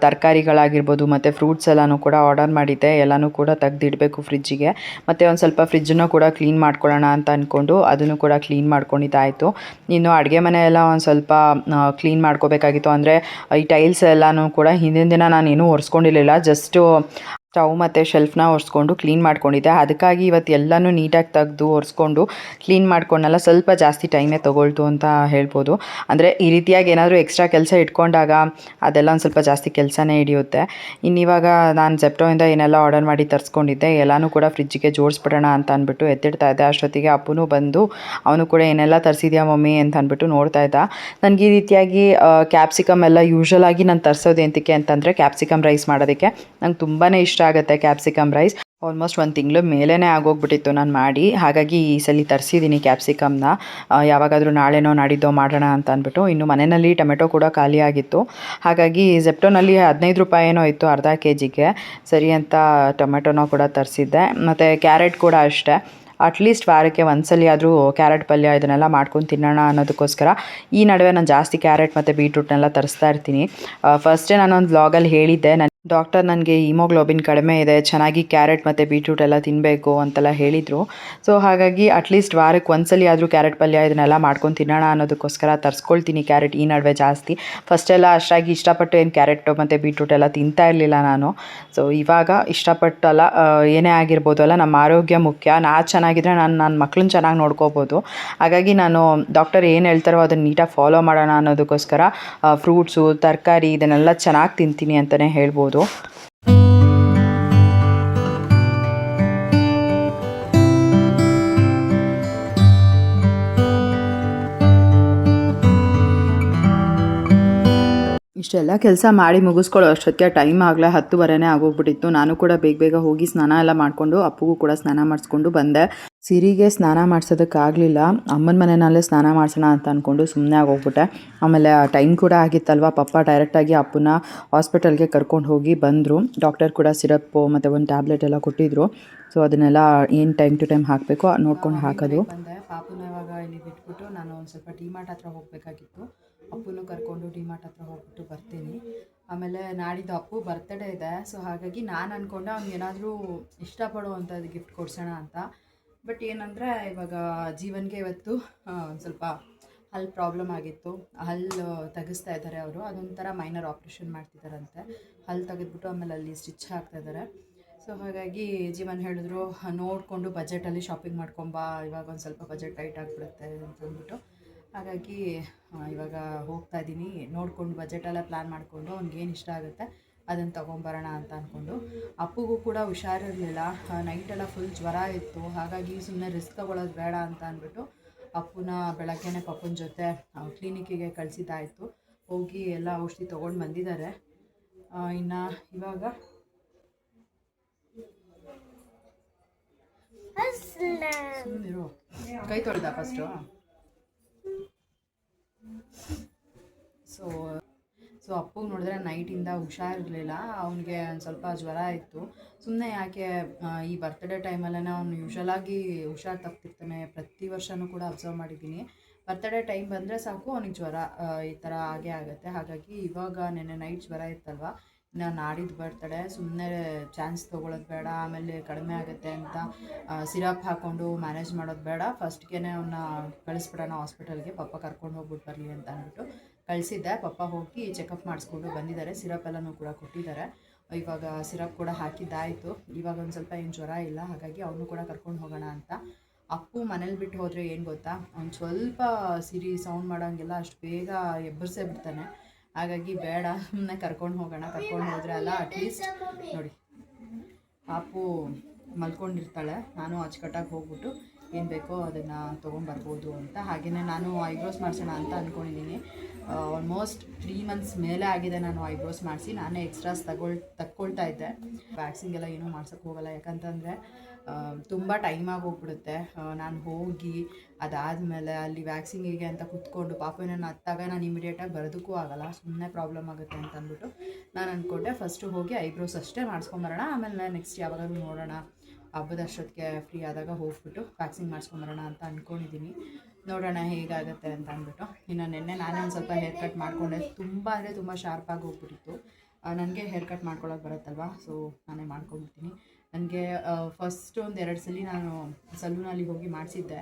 ತರಕಾರಿಗಳಾಗಿರ್ಬೋದು ಮತ್ತು ಫ್ರೂಟ್ಸ್ ಎಲ್ಲನೂ ಕೂಡ ಆರ್ಡರ್ ಮಾಡಿದ್ದೆ. ಎಲ್ಲನೂ ಕೂಡ ತೆಗ್ದಿಡಬೇಕು ಫ್ರಿಜ್ಜಿಗೆ. ಮತ್ತು ಒಂದು ಸ್ವಲ್ಪ ಫ್ರಿಜ್ಜನ್ನು ಕೂಡ ಕ್ಲೀನ್ ಮಾಡ್ಕೊಳ್ಳೋಣ ಅಂತ ಅಂದ್ಕೊಂಡು ಅದನ್ನು ಕೂಡ ಕ್ಲೀನ್ ಮಾಡ್ಕೊಂಡಿದ್ದಾಯಿತು. ಇನ್ನು ಅಡುಗೆ ಮನೆ ಎಲ್ಲ ಒಂದು ಸ್ವಲ್ಪ ಕ್ಲೀನ್ ಮಾಡ್ಕೋಬೇಕಾಗಿತ್ತು. ಅಂದರೆ ಈ ಟೈಲ್ಸ್ ಎಲ್ಲನೂ ಕೂಡ ಹಿಂದಿನ ದಿನ ನಾನೇನೂ ಒರೆಸ್ಕೊಂಡಿರಲಿಲ್ಲ, ಜಸ್ಟು ಸ್ಟವ್ ಮತ್ತು ಶೆಲ್ಫ್ನ ಒರೆಸ್ಕೊಂಡು ಕ್ಲೀನ್ ಮಾಡ್ಕೊಂಡಿದ್ದೆ. ಅದಕ್ಕಾಗಿ ಇವತ್ತು ಎಲ್ಲನೂ ನೀಟಾಗಿ ತೆಗೆದು ಒರೆಸ್ಕೊಂಡು ಕ್ಲೀನ್ ಮಾಡ್ಕೊಂಡಲ್ಲ ಸ್ವಲ್ಪ ಜಾಸ್ತಿ ಟೈಮೇ ತೊಗೊಳ್ತು ಅಂತ ಹೇಳ್ಬೋದು. ಅಂದರೆ ಈ ರೀತಿಯಾಗಿ ಏನಾದರೂ ಎಕ್ಸ್ಟ್ರಾ ಕೆಲಸ ಇಟ್ಕೊಂಡಾಗ ಅದೆಲ್ಲ ಒಂದು ಸ್ವಲ್ಪ ಜಾಸ್ತಿ ಕೆಲಸನೇ ಹಿಡಿಯುತ್ತೆ. ಇನ್ನಿವಾಗ ನಾನು ಜೆಪ್ಟೋಯಿಂದ ಏನೆಲ್ಲ ಆರ್ಡರ್ ಮಾಡಿ ತರಿಸ್ಕೊಂಡಿದ್ದೆ ಎಲ್ಲನೂ ಕೂಡ ಫ್ರಿಜ್ಜಿಗೆ ಜೋಡಿಸ್ಬಿಡೋಣ ಅಂತ ಅಂದ್ಬಿಟ್ಟು ಎತ್ತಿಡ್ತಾ ಇದ್ದೆ. ಅಷ್ಟೊತ್ತಿಗೆ ಅಪ್ಪನೂ ಬಂದು ಅವನು ಕೂಡ ಏನೆಲ್ಲ ತರಿಸಿದ್ಯಾ ಮಮ್ಮಿ ಅಂತ ಅಂದ್ಬಿಟ್ಟು ನೋಡ್ತಾ ಇದ್ದ. ನನಗೆ ಈ ರೀತಿಯಾಗಿ ಕ್ಯಾಪ್ಸಿಕಮ್ ಎಲ್ಲ ಯೂಶ್ವಲಾಗಿ ನಾನು ತರಿಸೋದು ಎಂತಕ್ಕೆ ಅಂತಂದರೆ ಕ್ಯಾಪ್ಸಿಕಮ್ ರೈಸ್ ಮಾಡೋದಕ್ಕೆ. ನಂಗೆ ತುಂಬಾ ಇಷ್ಟ ಆಗುತ್ತೆ ಕ್ಯಾಪ್ಸಿಕಮ್ ರೈಸ್. ಆಲ್ಮೋಸ್ಟ್ 1 ತಿಂಗಳು ಮೇಲೇ ಆಗೋಗ್ಬಿಟ್ಟಿತ್ತು ನಾನು ಮಾಡಿ. ಹಾಗಾಗಿ ಈ ಸಲ ತರಿಸಿದ್ದೀನಿ ಕ್ಯಾಪ್ಸಿಕಮ್ನ. ಯಾವಾಗಾದರೂ ನಾಳೆನೋ ನಾಡಿದ್ದೋ ಮಾಡೋಣ ಅಂತ ಅಂದ್ಬಿಟ್ಟು. ಇನ್ನು ಮನೆಯಲ್ಲಿ ಟೊಮೆಟೊ ಕೂಡ ಖಾಲಿಯಾಗಿತ್ತು. ಹಾಗಾಗಿ ಜೆಪ್ಟೋನಲ್ಲಿ 15 ರೂಪಾಯಿನೋ ಇತ್ತು ಅರ್ಧ ಕೆಜಿಗೆ. ಸರಿ ಅಂತ ಟೊಮೆಟೊನೋ ಕೂಡ ತರಿಸಿದ್ದೆ. ಮತ್ತು ಕ್ಯಾರೆಟ್ ಕೂಡ ಅಷ್ಟೇ. ಅಟ್ಲೀಸ್ಟ್ ವಾರಕ್ಕೆ ಒಂದ್ಸಲಿ ಆದರೂ ಕ್ಯಾರೆಟ್ ಪಲ್ಯ ಇದನ್ನೆಲ್ಲ ಮಾಡ್ಕೊಂಡು ತಿನ್ನೋಣ ಅನ್ನೋದಕ್ಕೋಸ್ಕರ ಈ ನಡುವೆ ನಾನು ಜಾಸ್ತಿ ಕ್ಯಾರೆಟ್ ಮತ್ತು ಬೀಟ್ರೂಟ್ನೆಲ್ಲ ತರಿಸ್ತಾ ಇರ್ತೀನಿ. ಫಸ್ಟೇ ನಾನೊಂದು ವ್ಲಾಗಲ್ಲಿ ಹೇಳಿದ್ದೆ, ಡಾಕ್ಟರ್ ನನಗೆ ಹಿಮೋಗ್ಲೋಬಿನ್ ಕಡಿಮೆ ಇದೆ, ಚೆನ್ನಾಗಿ ಕ್ಯಾರೆಟ್ ಮತ್ತು ಬೀಟ್ರೂಟ್ ಎಲ್ಲ ತಿನ್ನಬೇಕು ಅಂತೆಲ್ಲ ಹೇಳಿದರು. ಸೊ ಹಾಗಾಗಿ ಅಟ್ಲೀಸ್ಟ್ ವಾರಕ್ಕೆ ಒಂದ್ಸಲಿ ಆದರೂ ಕ್ಯಾರೆಟ್ ಪಲ್ಯ ಇದನ್ನೆಲ್ಲ ಮಾಡ್ಕೊಂಡು ತಿನ್ನೋಣ ಅನ್ನೋದಕ್ಕೋಸ್ಕರ ತರಿಸ್ಕೊಳ್ತೀನಿ ಕ್ಯಾರೆಟ್ ಈ ನಡುವೆ ಜಾಸ್ತಿ. ಫಸ್ಟೆಲ್ಲ ಅಷ್ಟಾಗಿ ಇಷ್ಟಪಟ್ಟು ಏನು ಕ್ಯಾರೆಟ್ ಮತ್ತು ಬೀಟ್ರೂಟ್ ಎಲ್ಲ ತಿಂತಾ ಇರಲಿಲ್ಲ ನಾನು. ಸೊ ಇವಾಗ ಇಷ್ಟಪಟ್ಟಲ್ಲ, ಏನೇ ಆಗಿರ್ಬೋದು ಅಲ್ಲ, ನಮ್ಮ ಆರೋಗ್ಯ ಮುಖ್ಯ. ಚೆನ್ನಾಗಿದ್ದರೆ ನನ್ನ ಮಕ್ಕಳನ್ನ ಚೆನ್ನಾಗಿ ನೋಡ್ಕೋಬೋದು. ಹಾಗಾಗಿ ನಾನು ಡಾಕ್ಟರ್ ಏನು ಹೇಳ್ತಾರೋ ಅದನ್ನು ನೀಟಾಗಿ ಫಾಲೋ ಮಾಡೋಣ ಅನ್ನೋದಕ್ಕೋಸ್ಕರ ಫ್ರೂಟ್ಸು ತರಕಾರಿ ಇದನ್ನೆಲ್ಲ ಚೆನ್ನಾಗಿ ತಿಂತೀನಿ ಅಂತಲೇ ಹೇಳ್ಬೋದು. ಇಷ್ಟೆಲ್ಲ ಕೆಲಸ ಮಾಡಿ ಮುಗಿಸ್ಕೊಳ್ಳೋ ಅಷ್ಟೊತ್ತಿಗೆ ಟೈಮ್ ಆಗಲೇ 10:15 ಆಗೋಗ್ಬಿಟ್ಟಿತ್ತು. ನಾನು ಕೂಡ ಬೇಗ ಹೋಗಿ ಸ್ನಾನ ಎಲ್ಲ ಮಾಡಿಕೊಂಡು ಅಪ್ಪಗೂ ಕೂಡ ಸ್ನಾನ ಮಾಡಿಸ್ಕೊಂಡು ಬಂದೆ. ಸಿರಿಗೆ ಸ್ನಾನ ಮಾಡಿಸೋದಕ್ಕಾಗಲಿಲ್ಲ. ಅಮ್ಮನ ಮನೆಯಲ್ಲೇ ಸ್ನಾನ ಮಾಡಿಸೋಣ ಅಂತ ಅಂದ್ಕೊಂಡು ಸುಮ್ಮನೆ ಆಗೋಗ್ಬಿಟ್ಟೆ. ಆಮೇಲೆ ಟೈಮ್ ಕೂಡ ಆಗಿತ್ತಲ್ವ. ಪಪ್ಪ ಡೈರೆಕ್ಟಾಗಿ ಅಪ್ಪನ ಹಾಸ್ಪಿಟಲ್ಗೆ ಕರ್ಕೊಂಡು ಹೋಗಿ ಬಂದರು. ಡಾಕ್ಟರ್ ಕೂಡ ಸಿರಪ್ಪು ಮತ್ತು ಒಂದು ಟ್ಯಾಬ್ಲೆಟ್ ಎಲ್ಲ ಕೊಟ್ಟಿದ್ದರು. ಸೊ ಅದನ್ನೆಲ್ಲ ಏನು ಟೈಮ್ ಟು ಟೈಮ್ ಹಾಕಬೇಕೋ ನೋಡ್ಕೊಂಡು ಹಾಕೋದು. ಬಂದೆ ಪಾಪುನ ಇವಾಗ ಇಲ್ಲಿ ಬಿಟ್ಬಿಟ್ಟು ನಾನು ಒಂದು ಸ್ವಲ್ಪ ಡಿಮಾರ್ಟ್ ಹತ್ರ ಹೋಗಬೇಕಾಗಿತ್ತು. ಅಪ್ಪನೂ ಕರ್ಕೊಂಡು ಡಿಮಾರ್ಟ್ ಹತ್ರ ಹೋಗ್ಬಿಟ್ಟು ಬರ್ತೀನಿ. ಆಮೇಲೆ ನಾಡಿದ್ದು ಅಪ್ಪು ಬರ್ತಡೇ ಇದೆ. ಸೊ ಹಾಗಾಗಿ ನಾನು ಅಂದ್ಕೊಂಡೆ ಅವ್ನಿಗೆ ಏನಾದರೂ ಇಷ್ಟಪಡುವಂಥದ್ದು ಗಿಫ್ಟ್ ಕೊಡ್ಸೋಣ ಅಂತ. ಬಟ್ ಏನಂದರೆ ಇವಾಗ ಜೀವನ್ಗೆ ಇವತ್ತು ಒಂದು ಸ್ವಲ್ಪ ಹಲ್ಲು ಪ್ರಾಬ್ಲಮ್ ಆಗಿತ್ತು. ಹಲ್ಲು ತೆಗೆಸ್ತಾ ಇದ್ದಾರೆ ಅವರು. ಅದೊಂಥರ ಮೈನರ್ ಆಪ್ರೇಷನ್ ಮಾಡ್ತಿದ್ದಾರಂತೆ. ಹಲ್ಲು ತೆಗೆದ್ಬಿಟ್ಟು ಆಮೇಲೆ ಅಲ್ಲಿ ಸ್ಟಿಚ್ ಹಾಕ್ತಾಯಿದ್ದಾರೆ. ಸೊ ಹಾಗಾಗಿ ಜೀವನ್ ಹೇಳಿದ್ರು ನೋಡಿಕೊಂಡು ಬಜೆಟಲ್ಲಿ ಶಾಪಿಂಗ್ ಮಾಡ್ಕೊಂಬಾ, ಇವಾಗ ಒಂದು ಸ್ವಲ್ಪ ಬಜೆಟ್ ಟೈಟ್ ಆಗಿಬಿಡುತ್ತೆ ಅಂತಂದ್ಬಿಟ್ಟು. ಹಾಗಾಗಿ ಇವಾಗ ಹೋಗ್ತಾ ಇದ್ದೀನಿ. ನೋಡಿಕೊಂಡು ಬಜೆಟೆಲ್ಲ ಪ್ಲ್ಯಾನ್ ಮಾಡಿಕೊಂಡು ಅವ್ನಿಗೇನು ಇಷ್ಟ ಆಗುತ್ತೆ ಅದನ್ನು ತೊಗೊಂಬರೋಣ ಅಂತ ಅಂದ್ಕೊಂಡು. ಅಪ್ಪುಗೂ ಕೂಡ ಹುಷಾರಿರಲಿಲ್ಲ. ನೈಟೆಲ್ಲ ಫುಲ್ ಜ್ವರ ಇತ್ತು. ಹಾಗಾಗಿ ಸುಮ್ಮನೆ ರಿಸ್ಕ್ ತೊಗೊಳ್ಳೋದು ಬೇಡ ಅಂತ ಅಂದ್ಬಿಟ್ಟು ಅಪ್ಪುನ ಬೆಳಗ್ಗೆನೇ ಪಪ್ಪನ ಜೊತೆ ಕ್ಲಿನಿಕ್ಕಿಗೆ ಕಳಿಸಿದ್ದಾಯಿತು. ಹೋಗಿ ಎಲ್ಲ ಔಷಧಿ ತೊಗೊಂಡು ಬಂದಿದ್ದಾರೆ. ಇನ್ನು ಇವಾಗ ಸುಮ್ಮನಿರು. ಕೈ ತೊಳೆದ ಫಸ್ಟು. ಸೊ ಅಪ್ಪಗೆ ನೋಡಿದ್ರೆ ನೈಟಿಂದ ಹುಷಾರಿರಲಿಲ್ಲ. ಅವನಿಗೆ ಒಂದು ಸ್ವಲ್ಪ ಜ್ವರ ಇತ್ತು. ಸುಮ್ಮನೆ ಯಾಕೆ ಈ ಬರ್ತ್ಡೇ ಟೈಮಲ್ಲೇ ಅವನು ಯೂಶ್ವಲಾಗಿ ಹುಷಾರು ತಪ್ಪಿರ್ತಾನೆ. ಪ್ರತಿ ವರ್ಷವೂ ಕೂಡ ಅಬ್ಸರ್ವ್ ಮಾಡಿದ್ದೀನಿ. ಬರ್ತ್ಡೇ ಟೈಮ್ ಬಂದರೆ ಸಾಕು ಅವನಿಗೆ ಜ್ವರ ಈ ಥರ ಆಗೇ ಆಗುತ್ತೆ. ಹಾಗಾಗಿ ಇವಾಗ ನೆನ್ನೆ ನೈಟ್ ಜ್ವರ ಇತ್ತಲ್ವ, ನಾನು ನಾಡಿದ್ದು ಬರ್ತಡೆ, ಸುಮ್ಮನೆ ಚಾನ್ಸ್ ತೊಗೊಳ್ಳೋದು ಬೇಡ, ಆಮೇಲೆ ಕಡಿಮೆ ಆಗುತ್ತೆ ಅಂತ ಸಿರಪ್ ಹಾಕ್ಕೊಂಡು ಮ್ಯಾನೇಜ್ ಮಾಡೋದು ಬೇಡ, ಫಸ್ಟ್ಗೆ ಅವನ್ನ ಕಳಿಸ್ಬಿಡೋಣ ಹಾಸ್ಪಿಟಲ್ಗೆ, ಪಪ್ಪ ಕರ್ಕೊಂಡು ಹೋಗ್ಬಿಟ್ಟು ಬರಲಿ ಅಂತ ಅಂದ್ಬಿಟ್ಟು ಕಳಿಸಿದ್ದೆ. ಪಪ್ಪ ಹೋಗಿ ಚೆಕಪ್ ಮಾಡಿಸ್ಕೊಂಡು ಬಂದಿದ್ದಾರೆ. ಸಿರಪ್ ಎಲ್ಲನೂ ಕೂಡ ಕೊಟ್ಟಿದ್ದಾರೆ. ಇವಾಗ ಸಿರಪ್ ಕೂಡ ಹಾಕಿದ್ದಾಯಿತು. ಇವಾಗ ಒಂದು ಸ್ವಲ್ಪ ಏನು ಜ್ವರ ಇಲ್ಲ. ಹಾಗಾಗಿ ಅವನು ಕೂಡ ಕರ್ಕೊಂಡು ಹೋಗೋಣ ಅಂತ. ಅಪ್ಪು ಮನೇಲಿ ಬಿಟ್ಟು ಹೋದರೆ ಏನು ಗೊತ್ತಾ, ಅವ್ನು ಸ್ವಲ್ಪ ಸಿರಿ ಸೌಂಡ್ ಮಾಡೋಂಗೆಲ್ಲ ಅಷ್ಟು ಬೇಗ ಎಬ್ಬರಿಸೇ ಬಿಡ್ತಾನೆ. ಹಾಗಾಗಿ ಬೇಡ, ಸುಮ್ಮನೆ ಕರ್ಕೊಂಡು ಹೋಗೋಣ. ಕರ್ಕೊಂಡು ಹೋದರೆ ಅಲ್ಲ ಅಟ್ಲೀಸ್ಟ್ ನೋಡಿ ಪಾಪು ಮಲ್ಕೊಂಡಿರ್ತಾಳೆ. ನಾನು ಅಚ್ಚುಕಟ್ಟಾಗಿ ಹೋಗ್ಬಿಟ್ಟು ಏನು ಬೇಕೋ ಅದನ್ನು ತೊಗೊಂಬರ್ಬೋದು ಅಂತ. ಹಾಗೆಯೇ ನಾನು ಐಬ್ರೋಸ್ ಮಾಡಿಸೋಣ ಅಂತ ಅಂದ್ಕೊಂಡಿದ್ದೀನಿ. ಆಲ್ಮೋಸ್ಟ್ 3 ಮಂತ್ಸ್ ಮೇಲೆ ಆಗಿದೆ ನಾನು ಐಬ್ರೋಸ್ ಮಾಡಿಸಿ. ನಾನೇ ಎಕ್ಸ್ಟ್ರಾಸ್ ತಗೊಳ್ತಾ ಇದ್ದೆ. ವ್ಯಾಕ್ಸಿಂಗ್ ಎಲ್ಲ ಏನೂ ಮಾಡ್ಸೋಕ್ಕೆ ಹೋಗಲ್ಲ, ಯಾಕಂತಂದರೆ ತುಂಬ ಟೈಮ್ ಆಗೋಗ್ಬಿಡುತ್ತೆ. ನಾನು ಹೋಗಿ ಅದಾದಮೇಲೆ ಅಲ್ಲಿ ವ್ಯಾಕ್ಸಿಂಗಿಗೆ ಅಂತ ಕೂತ್ಕೊಂಡು ಪಾಪುನ ಹತ್ತಾಗ ನಾನು ಇಮಿಡಿಯೇಟಾಗಿ ಬರೋದಕ್ಕೂ ಆಗೋಲ್ಲ, ಸುಮ್ಮನೆ ಪ್ರಾಬ್ಲಮ್ ಆಗುತ್ತೆ ಅಂತ ಅಂದ್ಬಿಟ್ಟು ನಾನು ಅಂದ್ಕೊಂಡೆ ಫಸ್ಟು ಹೋಗಿ ಐಬ್ರೋಸ್ ಅಷ್ಟೇ ಮಾಡಿಸ್ಕೊಂಬರೋಣ. ಆಮೇಲೆ ನೆಕ್ಸ್ಟ್ ಯಾವಾಗಾದ್ರೂ ನೋಡೋಣ, ಹಬ್ಬದ ಅಷ್ಟೊತ್ತಿಗೆ ಫ್ರೀ ಆದಾಗ ಹೋಗ್ಬಿಟ್ಟು ವ್ಯಾಕ್ಸಿಂಗ್ ಮಾಡಿಸ್ಕೊಂಬರೋಣ ಅಂತ ಅಂದ್ಕೊಂಡಿದ್ದೀನಿ. ನೋಡೋಣ ಹೇಗಾಗುತ್ತೆ ಅಂತ ಅಂದ್ಬಿಟ್ಟು. ಇನ್ನು ನಿನ್ನೆ ನಾನೇ ಒಂದು ಸ್ವಲ್ಪ ಹೇರ್ ಕಟ್ ಮಾಡಿಕೊಂಡೆ. ತುಂಬ ಅಂದರೆ ತುಂಬ ಶಾರ್ಪಾಗಿ ಹೋಗ್ಬಿಟ್ಟಿತ್ತು. ನನಗೆ ಹೇರ್ ಕಟ್ ಮಾಡ್ಕೊಳ್ಳೋಕೆ ಬರುತ್ತಲ್ವ, ಸೊ ನಾನೇ ಮಾಡ್ಕೊಂಡ್ಬಿಡ್ತೀನಿ. ನನಗೆ ಫಸ್ಟ್ ಒಂದು 2 ಸಲ ನಾನು ಸಲೂನಲ್ಲಿ ಹೋಗಿ ಮಾಡಿಸಿದ್ದೆ.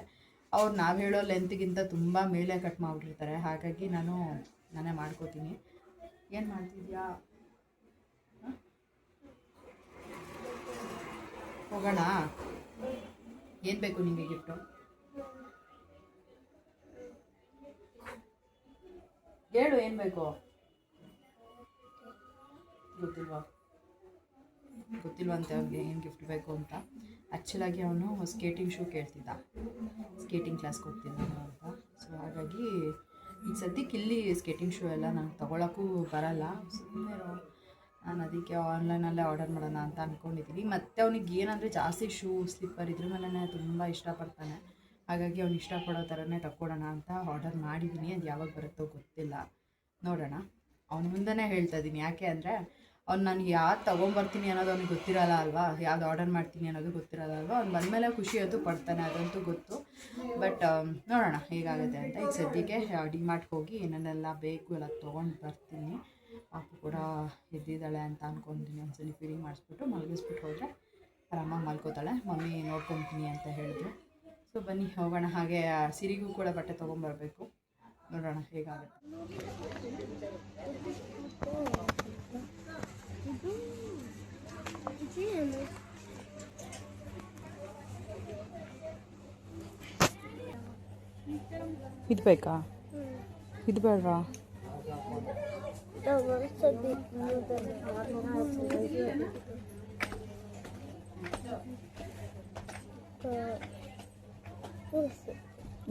ಅವ್ರು ನಾವು ಹೇಳೋ ಲೆಂತ್ಗಿಂತ ತುಂಬ ಮೇಲೆ ಕಟ್ ಮಾಡಿಬಿಟ್ಟಿರ್ತಾರೆ. ಹಾಗಾಗಿ ನಾನೇ ಮಾಡ್ಕೋತೀನಿ. ಏನು ಮಾಡ್ತಿದ್ಯಾ? ಹೋಗೋಣ. ಏನು ಬೇಕು ನಿಮಗೆ ಗಿಫ್ಟು? ಹೇಳು ಏನು ಬೇಕು? ಗೊತ್ತಿಲ್ವಂತೆ ಅವ್ನಿಗೆ ಏನು ಗಿಫ್ಟ್ ಬೇಕು ಅಂತ. ಆ್ಯಕ್ಚುಲಾಗಿ ಅವನು ಸ್ಕೇಟಿಂಗ್ ಶೂ ಕೇಳ್ತಿದ್ದ, ಸ್ಕೇಟಿಂಗ್ ಕ್ಲಾಸ್ಗೆ ಹೋಗ್ತಿದ್ದ ಅಂತ. ಸೊ ಹಾಗಾಗಿ ಈಗ ಸದ್ಯಕ್ಕೆ ಇಲ್ಲಿ ಸ್ಕೇಟಿಂಗ್ ಶೂ ಎಲ್ಲ ನಂಗೆ ತೊಗೊಳಕ್ಕೂ ಬರಲ್ಲ. ಸುಮ್ಮನೆ ನಾನು ಅದಕ್ಕೆ ಆನ್ಲೈನಲ್ಲೇ ಆರ್ಡರ್ ಮಾಡೋಣ ಅಂತ ಅಂದ್ಕೊಂಡಿದ್ದೀನಿ. ಮತ್ತು ಅವನಿಗೆ ಏನಂದರೆ ಜಾಸ್ತಿ ಶೂ ಸ್ಲಿಪ್ಪರ್ ಇದ್ರ ಮೇಲೇ ತುಂಬ ಇಷ್ಟಪಡ್ತಾನೆ. ಹಾಗಾಗಿ ಅವ್ನು ಇಷ್ಟಪಡೋ ಥರನೇ ತಗೊಳ್ಳೋಣ ಅಂತ ಆರ್ಡರ್ ಮಾಡಿದ್ದೀನಿ. ಅದು ಯಾವಾಗ ಬರುತ್ತೋ ಗೊತ್ತಿಲ್ಲ, ನೋಡೋಣ. ಅವ್ನ ಮುಂದೆನೇ ಹೇಳ್ತಾ ಇದ್ದೀನಿ. ಯಾಕೆ ಅಂದರೆ ಅವ್ನು ನನಗೆ ಯಾವ್ದು ತೊಗೊಂಬರ್ತೀನಿ ಅನ್ನೋದು ಅವ್ನಿಗೆ ಗೊತ್ತಿರಲ್ಲ ಅಲ್ವಾ, ಯಾವ್ದು ಆರ್ಡರ್ ಮಾಡ್ತೀನಿ ಅನ್ನೋದು ಗೊತ್ತಿರಲ್ಲ ಅಲ್ವಾ. ಅವ್ನು ಬಂದಮೇಲೆ ಖುಷಿ ಅಂತೂ ಪಡ್ತಾನೆ, ಅದಂತೂ ಗೊತ್ತು. ಬಟ್ ನೋಡೋಣ ಹೇಗಾಗುತ್ತೆ ಅಂತ. ಈಗ ಸದ್ಯಕ್ಕೆ ಡಿಮಾರ್ಟ್ಗೆ ಹೋಗಿ ಏನೇನೆಲ್ಲ ಬೇಕು ಎಲ್ಲ ತೊಗೊಂಡು ಬರ್ತೀನಿ. ಪಾಪು ಕೂಡ ಎದ್ದಿದ್ದಾಳೆ ಅಂತ ಅಂದ್ಕೊಂಡಿದ್ದೀನಿ. ಒಂದ್ಸಲ ಫೀಡಿಂಗ್ ಮಾಡಿಸ್ಬಿಟ್ಟು ಮಲಗಿಸ್ಬಿಟ್ಟು ಹೋದರೆ ಆರಾಮಾಗಿ ಮಲ್ಕೋತಾಳೆ. ಮಮ್ಮಿ ನೋಡ್ಕೊತೀನಿ ಅಂತ ಹೇಳಿದ್ರು. ಸೊ ಬನ್ನಿ ಹೋಗೋಣ. ಹಾಗೆ ಸಿರಿಗೂ ಕೂಡ ಬಟ್ಟೆ ತೊಗೊಂಬರ್ಬೇಕು. ನೋಡೋಣ ಹೇಗಾಗುತ್ತೆ. ಇದು ಬೇಕಾ? ಇದು ಬೇಡವಾ?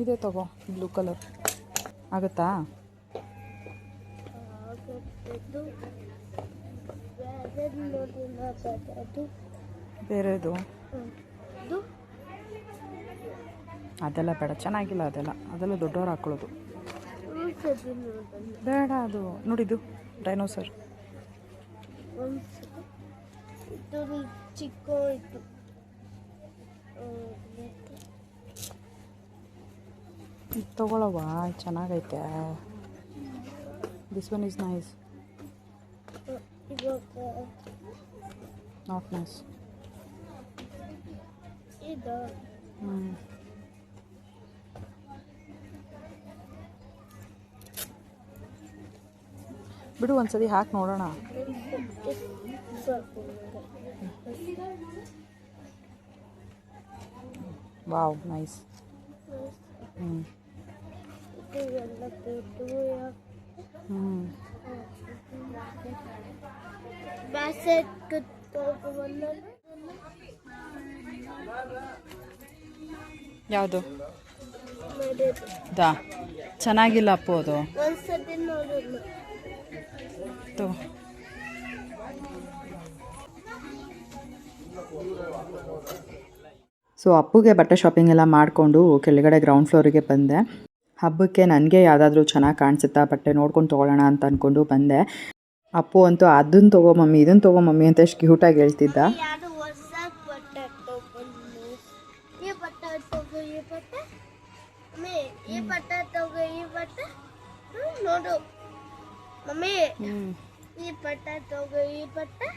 ಇದೇ ತಗೋ, ಬ್ಲೂ ಕಲರ್ ಆಗುತ್ತಾ? ಬೇರೆದು ಅದೆಲ್ಲ ಬೇಡ, ಚೆನ್ನಾಗಿಲ್ಲ ಅದೆಲ್ಲ ದೊಡ್ಡವ್ರು ಹಾಕೊಳ್ಳೋದು ಬೇಡ. ಅದು ನೋಡಿದ್ದು ಡೈನೋಸರ್ ಚಿಕ್ಕ ಇದು ತಗೊಳ್ಳವಾ? ಚೆನ್ನಾಗೈತೆ. This one is nice, not nice. ಬಿಡು, ಒಂದ್ಸತಿ ಹಾಕಿ ನೋಡೋಣ. Wow, nice. ಯಾವುದು? ದಾ ಚೆನ್ನಾಗಿಲ್ಲ ಅಪ್ಪು, ಅದು ಸೊ ಅಪ್ಪುಗೆ ಬಟ್ಟೆ ಶಾಪಿಂಗ್ ಎಲ್ಲ ಮಾಡಿಕೊಂಡು ಕೆಳಗಡೆ ಗ್ರೌಂಡ್ ಫ್ಲೋರಿಗೆ ಬಂದೆ. ಹಬ್ಬಕ್ಕೆ ನನಗೆ ಯಾವುದಾದ್ರೂ ಚೆನ್ನಾಗಿ ಕಾಣಿಸುತ್ತಾ ಬಟ್ಟೆ ನೋಡ್ಕೊಂಡು ತೊಗೊಳ್ಳೋಣ ಅಂತ ಅಂದ್ಕೊಂಡು ಬಂದೆ. ಅಪ್ಪು ಅಂತೂ ಅದನ್ನು ತೊಗೋ ಮಮ್ಮಿ, ಇದನ್ನು ತೊಗೋ ಮಮ್ಮಿ ಅಂತ ಎಷ್ಟು ಕ್ಯೂಟಾಗಿ ಹೇಳ್ತಿದ್ದ. ನೋಡು ಮಮ್ಮಿ, ಈ ಬಟ್ಟೆ ತಗೋ, ಈ ಬಟ್ಟೆ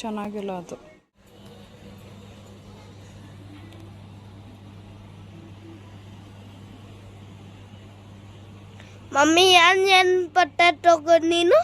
ಚೆನ್ನಾಗಿಲ್ಲ ಅದು. ಮಮ್ಮಿ ಏನ್ ಬಟ್ಟೆ ತಗೋ ನೀನು?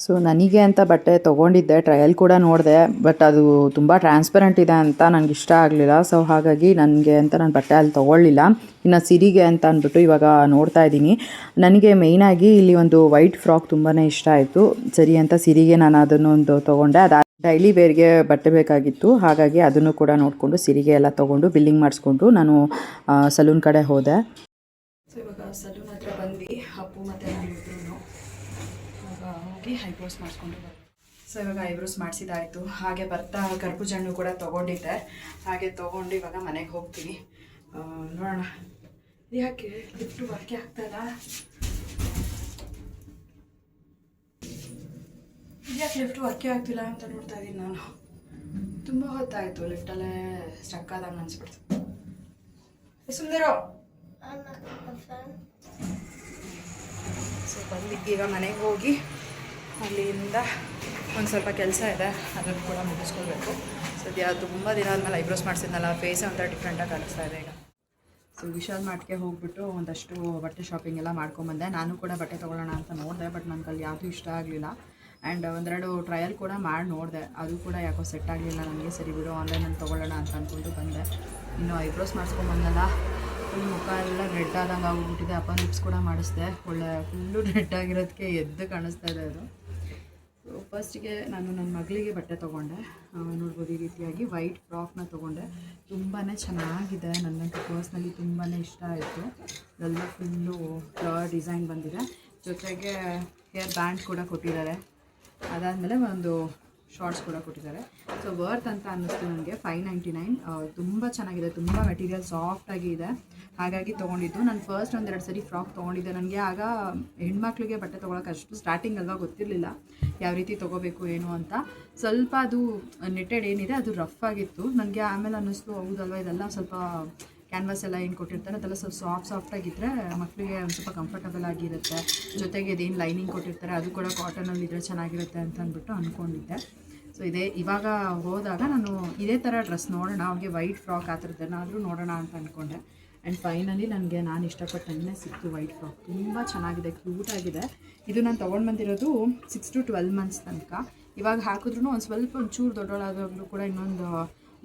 ಸೊ ನನಗೆ ಅಂತ ಬಟ್ಟೆ ತೊಗೊಂಡಿದ್ದೆ, ಟ್ರಯಲ್ ಕೂಡ ನೋಡಿದೆ. ಬಟ್ ಅದು ತುಂಬ ಟ್ರಾನ್ಸ್ಪರೆಂಟ್ ಇದೆ ಅಂತ ನನಗೆ ಇಷ್ಟ ಆಗಲಿಲ್ಲ. ಸೊ ಹಾಗಾಗಿ ನನಗೆ ಅಂತ ನಾನು ಬಟ್ಟೆ ಅಲ್ಲಿ ತೊಗೊಳ್ಳಿಲ್ಲ. ಇನ್ನು ಸಿರಿಗೆ ಅಂತ ಅಂದ್ಬಿಟ್ಟು ಇವಾಗ ನೋಡ್ತಾ ಇದ್ದೀನಿ. ನನಗೆ ಮೇಯ್ನಾಗಿ ಇಲ್ಲಿ ಒಂದು ವೈಟ್ ಫ್ರಾಕ್ ತುಂಬಾ ಇಷ್ಟ ಆಯಿತು. ಸರಿ ಅಂತ ಸಿರಿಗೆ ನಾನು ಅದನ್ನೊಂದು ತೊಗೊಂಡೆ. ಅದು ಡೈಲಿ ವೇರ್ಗೆ ಬಟ್ಟೆ ಬೇಕಾಗಿತ್ತು, ಹಾಗಾಗಿ ಅದನ್ನು ಕೂಡ ನೋಡಿಕೊಂಡು ಸಿರಿಗೆ ಎಲ್ಲ ತೊಗೊಂಡು ಬಿಲ್ಲಿಂಗ್ ಮಾಡಿಸ್ಕೊಂಡು ನಾನು ಸಲೂನ್ ಕಡೆ ಹೋದೆ. ಸೊ ಇವಾಗ ಸಲೂನ್ ಹತ್ರ ಬಂದ್ವಿ. ಅಪ್ಪು ಮತ್ತು ಹೋಗಿ ಐಬ್ರೋಸ್ ಮಾಡಿಸ್ಕೊಂಡು ಬರ್ತೀವಿ. ಸೊ ಇವಾಗ ಐಬ್ರೋಸ್ ಮಾಡಿಸಿದಾಯಿತು. ಹಾಗೆ ಬರ್ತಾ ಕರ್ಪೂಜ ಹಣ್ಣು ಕೂಡ ತೊಗೊಂಡಿದ್ದೆ. ಹಾಗೆ ತೊಗೊಂಡು ಇವಾಗ ಮನೆಗೆ ಹೋಗ್ತೀನಿ. ನೋಡೋಣ. ಯಾಕೆ ಲಿಫ್ಟು ವರ್ಕೆ ಆಗ್ತಾಯಿಲ್ಲ? ಯಾಕೆ ಲಿಫ್ಟ್ ವರ್ಕೆ ಆಗ್ತಿಲ್ಲ ಅಂತ ನೋಡ್ತಾ ಇದ್ದೀನಿ ನಾನು. ತುಂಬ ಹೊತ್ತಾಯಿತು ಲಿಫ್ಟಲ್ಲೇ ಸ್ಟಕ್ ಆದಂಗೆ ಅನಿಸ್ಬಿಡ್ತು. ಸುಮ್ಮನಿರೋ. ಸೊ ಬಂದಿದ್ದೀಗ ಮನೆಗೆ ಹೋಗಿ ಅಲ್ಲಿಂದ ಒಂದು ಸ್ವಲ್ಪ ಕೆಲಸ ಇದೆ, ಅದನ್ನು ಕೂಡ ಮುಗಿಸ್ಕೊಳ್ಬೇಕು. ಸದ್ಯ ತುಂಬ ದಿನ ಆದಮೇಲೆ ಐಬ್ರೋಸ್ ಮಾಡಿಸಿದ್ನಲ್ಲ, ಫೇಸ್ ಒಂಥರ ಡಿಫ್ರೆಂಟಾಗಿ ಕಾಣಿಸ್ತಾ ಇದೆ ಈಗ. ಸೊ ವಿಶಾಲ್ ಮಾರ್ಟ್ಗೆ ಹೋಗ್ಬಿಟ್ಟು ಒಂದಷ್ಟು ಬಟ್ಟೆ ಶಾಪಿಂಗ್ ಎಲ್ಲ ಮಾಡ್ಕೊಂಬಂದೆ. ನಾನು ಕೂಡ ಬಟ್ಟೆ ತೊಗೊಳ್ಳೋಣ ಅಂತ ನೋಡಿದೆ, ಬಟ್ ನನಗೆ ಅಲ್ಲಿ ಯಾವುದೂ ಇಷ್ಟ ಆಗಲಿಲ್ಲ. ಆ್ಯಂಡ್ ಒಂದೆರಡು ಟ್ರಯಲ್ ಕೂಡ ಮಾಡಿ ನೋಡಿದೆ, ಅದು ಕೂಡ ಯಾಕೋ ಸೆಟ್ ಆಗಲಿಲ್ಲ ನನಗೆ. ಸರಿ ಬಿಡು, ಆನ್ಲೈನಲ್ಲಿ ತೊಗೊಳ್ಳೋಣ ಅಂತ ಅಂದ್ಕೊಂಡು ಬಂದೆ. ಇನ್ನು ಐಬ್ರೋಸ್ ಮಾಡಿಸ್ಕೊಂಬಂದಲ್ಲ, ಫುಲ್ ಮುಖ ಎಲ್ಲ ರೆಡ್ ಆದಂಗೆ ಆಗೋಗ್ಬಿಟ್ಟಿದೆ. ಅಪ್ಪ ಲಿಪ್ಸ್ ಕೂಡ ಮಾಡಿಸ್ದೆ, ಒಳ್ಳೆ ಫುಲ್ಲು ರೆಡ್ ಆಗಿರೋದಕ್ಕೆ ಎದ್ದು ಕಾಣಿಸ್ತಾ ಇದೆ ಅದು. ಸೊ ಫಸ್ಟಿಗೆ ನಾನು ನನ್ನ ಮಗಳಿಗೆ ಬಟ್ಟೆ ತೊಗೊಂಡೆ. ನೋಡ್ಬೋದು ಈ ರೀತಿಯಾಗಿ ವೈಟ್ ಫ್ರಾಕ್ನ ತೊಗೊಂಡೆ. ತುಂಬಾ ಚೆನ್ನಾಗಿದೆ, ನನಗಂತೂ ಪರ್ಸ್ನಲಿ ತುಂಬಾ ಇಷ್ಟ ಆಯಿತು. ಎಲ್ಲ ಫುಲ್ಲು ಫ್ಲವರ್ ಡಿಸೈನ್ ಬಂದಿದೆ, ಜೊತೆಗೆ ಹೇರ್ ಬ್ಯಾಂಡ್ ಕೂಡ ಕೊಟ್ಟಿದ್ದಾರೆ. ಅದಾದಮೇಲೆ ಒಂದು ಶಾರ್ಟ್ಸ್ ಕೂಡ ಕೊಟ್ಟಿದ್ದಾರೆ. ಸೊ ವರ್ತ್ ಅಂತ ಅನ್ನಿಸ್ತು ನನಗೆ. 599. ತುಂಬ ಚೆನ್ನಾಗಿದೆ, ತುಂಬ ಮೆಟೀರಿಯಲ್ ಸಾಫ್ಟಾಗಿ ಇದೆ, ಹಾಗಾಗಿ ತೊಗೊಂಡಿದ್ದು. ನಾನು ಫಸ್ಟ್ ಒಂದೆರಡು ಸರಿ ಫ್ರಾಕ್ ತೊಗೊಂಡಿದ್ದೆ. ನನಗೆ ಆಗ ಹೆಣ್ಮಕ್ಳಿಗೆ ಬಟ್ಟೆ ತೊಗೊಳಕ್ಕೆ ಅಷ್ಟು ಸ್ಟಾರ್ಟಿಂಗ್ ಅಲ್ವಾ ಗೊತ್ತಿರಲಿಲ್ಲ ಯಾವ ರೀತಿ ತೊಗೋಬೇಕು ಏನು ಅಂತ. ಸ್ವಲ್ಪ ಅದು ನೆಟ್ಟೆಡ್ ಏನಿದೆ ಅದು ರಫ್ ಆಗಿತ್ತು ನನಗೆ. ಆಮೇಲೆ ಅನ್ನಿಸ್ತು ಹೌದಲ್ವ, ಇದೆಲ್ಲ ಸ್ವಲ್ಪ ಕ್ಯಾನ್ವಾಸ್ ಎಲ್ಲ ಏನು ಕೊಟ್ಟಿರ್ತಾರೆ ಅದೆಲ್ಲ ಸ್ವಲ್ಪ ಸಾಫ್ಟಾಗಿದ್ದರೆ ಮಕ್ಕಳಿಗೆ ಒಂದು ಸ್ವಲ್ಪ ಕಂಫರ್ಟಬಲ್ ಆಗಿರುತ್ತೆ. ಜೊತೆಗೆ ಇದೇನು ಲೈನಿಂಗ್ ಕೊಟ್ಟಿರ್ತಾರೆ ಅದು ಕೂಡ ಕಾಟನಲ್ಲಿದ್ದರೆ ಚೆನ್ನಾಗಿರುತ್ತೆ ಅಂತ ಅಂದ್ಬಿಟ್ಟು ಅಂದ್ಕೊಂಡಿದ್ದೆ. ಸೊ ಇವಾಗ ಹೋದಾಗ ನಾನು ಇದೇ ಥರ ಡ್ರೆಸ್ ನೋಡೋಣ, ಅವ್ರಿಗೆ ವೈಟ್ ಫ್ರಾಕ್ ಆ ಥರದ್ದೇನಾದರೂ ನೋಡೋಣ ಅಂತ ಅಂದ್ಕೊಂಡೆ. ಆ್ಯಂಡ್ ಫೈನಲಿ ನನಗೆ ನಾನು ಇಷ್ಟಪಟ್ಟಂಗೆ ಸಿಕ್ತು ವೈಟ್ ಫ್ರಾಕ್. ತುಂಬ ಚೆನ್ನಾಗಿದೆ, ಕ್ಯೂಟಾಗಿದೆ. ಇದು ನಾನು ತೊಗೊಂಡು ಬಂದಿರೋದು 6 to 12 months ತನಕ. ಇವಾಗ ಹಾಕಿದ್ರೂ ಒಂಚೂರು ದೊಡ್ಡೊಳಾದಾಗಲೂ ಕೂಡ ಇನ್ನೊಂದು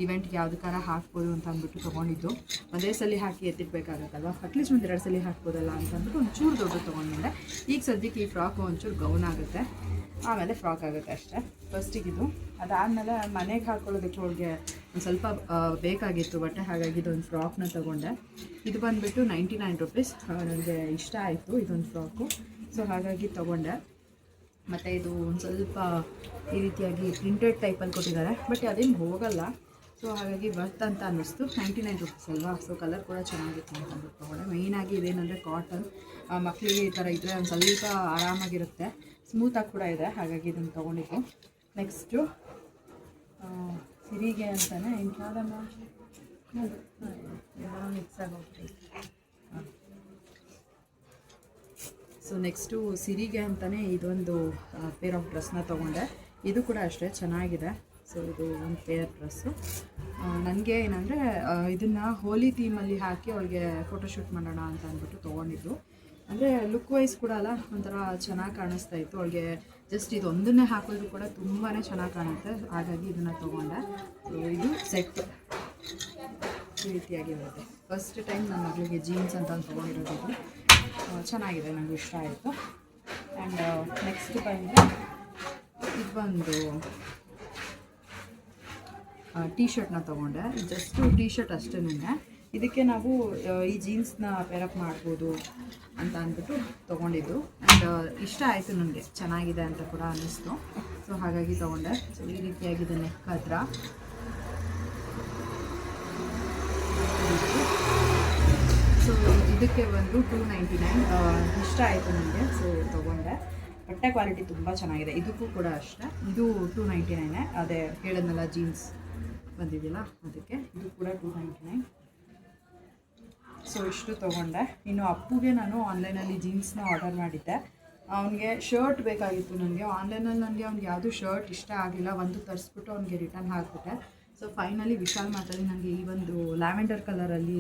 ಇವೆಂಟ್ಗೆ ಯಾವುದಕ್ಕಾರ ಹಾಕ್ಬೋದು ಅಂತ ಅಂದ್ಬಿಟ್ಟು ತೊಗೊಂಡಿದ್ದು. ಒಂದೇ ಸಲ ಹಾಕಿ ಎತ್ತಿಡ್ಬೇಕಾಗತ್ತಲ್ವ, ಅಟ್ಲೀಸ್ಟ್ ಒಂದು 2 ಸಲ ಹಾಕ್ಬೋದಲ್ಲ ಅಂತ ಅಂದ್ಬಿಟ್ಟು ಒಂಚೂರು ದೊಡ್ಡದು ತೊಗೊಂಡ್ಬಂದೆ. ಈಗ ಸದ್ಯಕ್ಕೆ ಈ ಫ್ರಾಕು ಒಂಚೂರು ಗೌನ್ ಆಗುತ್ತೆ, ಆಮೇಲೆ ಫ್ರಾಕ್ ಆಗುತ್ತೆ ಅಷ್ಟೇ ಫಸ್ಟಿಗಿದು. ಅದಾದಮೇಲೆ ಮನೆಗೆ ಹಾಕ್ಕೊಳ್ಳೋದಕ್ಕೆ ಅವ್ಳಿಗೆ ಒಂದು ಸ್ವಲ್ಪ ಬೇಕಾಗಿತ್ತು ಬಟ್ಟೆ, ಹಾಗಾಗಿ ಇದೊಂದು ಫ್ರಾಕ್ನ ತೊಗೊಂಡೆ. ಇದು ಬಂದುಬಿಟ್ಟು 99 rupees. ನನಗೆ ಇಷ್ಟ ಆಯಿತು ಇದೊಂದು ಫ್ರಾಕು, ಸೊ ಹಾಗಾಗಿ ತೊಗೊಂಡೆ. ಮತ್ತು ಇದು ಒಂದು ಸ್ವಲ್ಪ ಈ ರೀತಿಯಾಗಿ ಪ್ರಿಂಟೆಡ್ ಟೈಪಲ್ಲಿ ಕೊಟ್ಟಿದ್ದಾರೆ, ಬಟ್ ಅದೇನು ಹೋಗಲ್ಲ. ಸೊ ಹಾಗಾಗಿ ವರ್ತ್ ಅಂತ ಅನ್ನಿಸ್ತು. 99 rupees ಅಲ್ವಾ, ಸೊ ಕಲರ್ ಕೂಡ ಚೆನ್ನಾಗಿತ್ತು ಅಂತ ಅಂದ್ಬಿಟ್ಟು ತೊಗೊಂಡೆ. ಮೇಯ್ನಾಗಿ ಇದೇನಂದರೆ ಕಾಟನ್, ಮಕ್ಕಳಿಗೆ ಈ ಥರ ಇದ್ದರೆ ಒಂದು ಸ್ವಲ್ಪ ಆರಾಮಾಗಿರುತ್ತೆ, ಸ್ಮೂತಾಗಿ ಕೂಡ ಇದೆ, ಹಾಗಾಗಿ ಇದನ್ನು ತೊಗೊಂಡಿದ್ದು. ನೆಕ್ಸ್ಟು ಸಿರಿಗೆ ಅಂತಲೇ ಇಂಥದನ್ನ ಮಿಕ್ಸ್ ಆಗೋಗ್ತೀವಿ. ಸೊ ನೆಕ್ಸ್ಟು ಸಿರಿಗೆ ಅಂತಲೇ ಇದೊಂದು ಪೇರ್ ಆಫ್ ಡ್ರೆಸ್ನ ತೊಗೊಂಡೆ. ಇದು ಕೂಡ ಅಷ್ಟೇ ಚೆನ್ನಾಗಿದೆ. ಸೊ ಇದು ಒಂದು ಪೇರ್ ಡ್ರೆಸ್ಸು. ನನಗೆ ಏನಂದರೆ ಇದನ್ನು ಹೋಲಿ ಥೀಮಲ್ಲಿ ಹಾಕಿ ಅವಳಿಗೆ ಫೋಟೋಶೂಟ್ ಮಾಡೋಣ ಅಂತ ಅಂದ್ಬಿಟ್ಟು ತೊಗೊಂಡಿದ್ದು. ಅಂದರೆ ಲುಕ್ ವೈಸ್ ಕೂಡ ಅಲ್ಲ, ಒಂಥರ ಚೆನ್ನಾಗಿ ಕಾಣಿಸ್ತಾ ಇತ್ತು. ಅವಳಿಗೆ ಜಸ್ಟ್ ಇದೊಂದನ್ನೇ ಹಾಕಿದ್ರು ಕೂಡ ತುಂಬಾ ಚೆನ್ನಾಗಿ ಕಾಣುತ್ತೆ, ಹಾಗಾಗಿ ಇದನ್ನು ತೊಗೊಂಡೆ. ಸೊ ಇದು ಸೆಟ್ ಈ ರೀತಿಯಾಗಿ ಬರುತ್ತೆ. ಫಸ್ಟ್ ಟೈಮ್ ನನ್ನ ಮಗಳಿಗೆ ಜೀನ್ಸ್ ಅಂತ ತೊಗೊಂಡಿರೋದು ಇದು. ಚೆನ್ನಾಗಿದೆ, ನನಗೆ ಇಷ್ಟ ಆಯಿತು. ಆ್ಯಂಡ್ ನೆಕ್ಸ್ಟ್ ಬಂದರೆ ಇದೊಂದು ಟೀ ಶರ್ಟ್ನ ತೊಗೊಂಡೆ. ಜಸ್ಟು ಟೀ ಶರ್ಟ್ ಅಷ್ಟೇ. ಇದಕ್ಕೆ ನಾವು ಈ ಜೀನ್ಸ್ನ ಪೇರಪ್ ಮಾಡ್ಬೋದು ಅಂತ ಅಂದ್ಬಿಟ್ಟು ತೊಗೊಂಡಿದ್ದು. ಆ್ಯಂಡ್ ಇಷ್ಟ ಆಯಿತು ನನಗೆ, ಚೆನ್ನಾಗಿದೆ ಅಂತ ಕೂಡ ಅನ್ನಿಸ್ತು. ಸೊ ಹಾಗಾಗಿ ತೊಗೊಂಡೆ. ಸೊ ಈ ರೀತಿಯಾಗಿದೆ ನೆಕ್ ಹತ್ರ. ಸೊ ಇದಕ್ಕೆ ಒಂದು 299 ಇಷ್ಟ ಆಯಿತು ನನಗೆ, ಸೊ ತೊಗೊಂಡೆ. ಬಟ್ಟೆ ಕ್ವಾಲಿಟಿ ತುಂಬ ಚೆನ್ನಾಗಿದೆ. ಇದಕ್ಕೂ ಕೂಡ ಅಷ್ಟೇ, ಇದು 299. ಅದೇ ಹೇಳಿದ್ನಲ್ಲ ಜೀನ್ಸ್ ಬಂದಿದ್ದಿಲ್ಲ ಅದಕ್ಕೆ. ಇದು ಕೂಡ 299. ಸೊ ಇಷ್ಟು ತೊಗೊಂಡೆ. ಇನ್ನು ಅಪ್ಪುಗೆ ನಾನು ಆನ್ಲೈನಲ್ಲಿ ಜೀನ್ಸ್ನ ಆರ್ಡರ್ ಮಾಡಿದ್ದೆ. ಅವನಿಗೆ ಶರ್ಟ್ ಬೇಕಾಗಿತ್ತು ನನಗೆ. ಆನ್ಲೈನಲ್ಲಿ ನನಗೆ ಅವ್ನಿಗೆ ಯಾವುದೂ ಶರ್ಟ್ ಇಷ್ಟ ಆಗಿಲ್ಲ, ಒಂದು ತರಿಸ್ಬಿಟ್ಟು ಅವ್ನಿಗೆ ರಿಟರ್ನ್ ಹಾಕ್ಬಿಟ್ಟೆ. ಸೊ ಫೈನಲಿ ವಿಶಾಲ್ ಮಾರ್ಟಲ್ಲಿ ನನಗೆ ಈ ಒಂದು ಲ್ಯಾವೆಂಡರ್ ಕಲರಲ್ಲಿ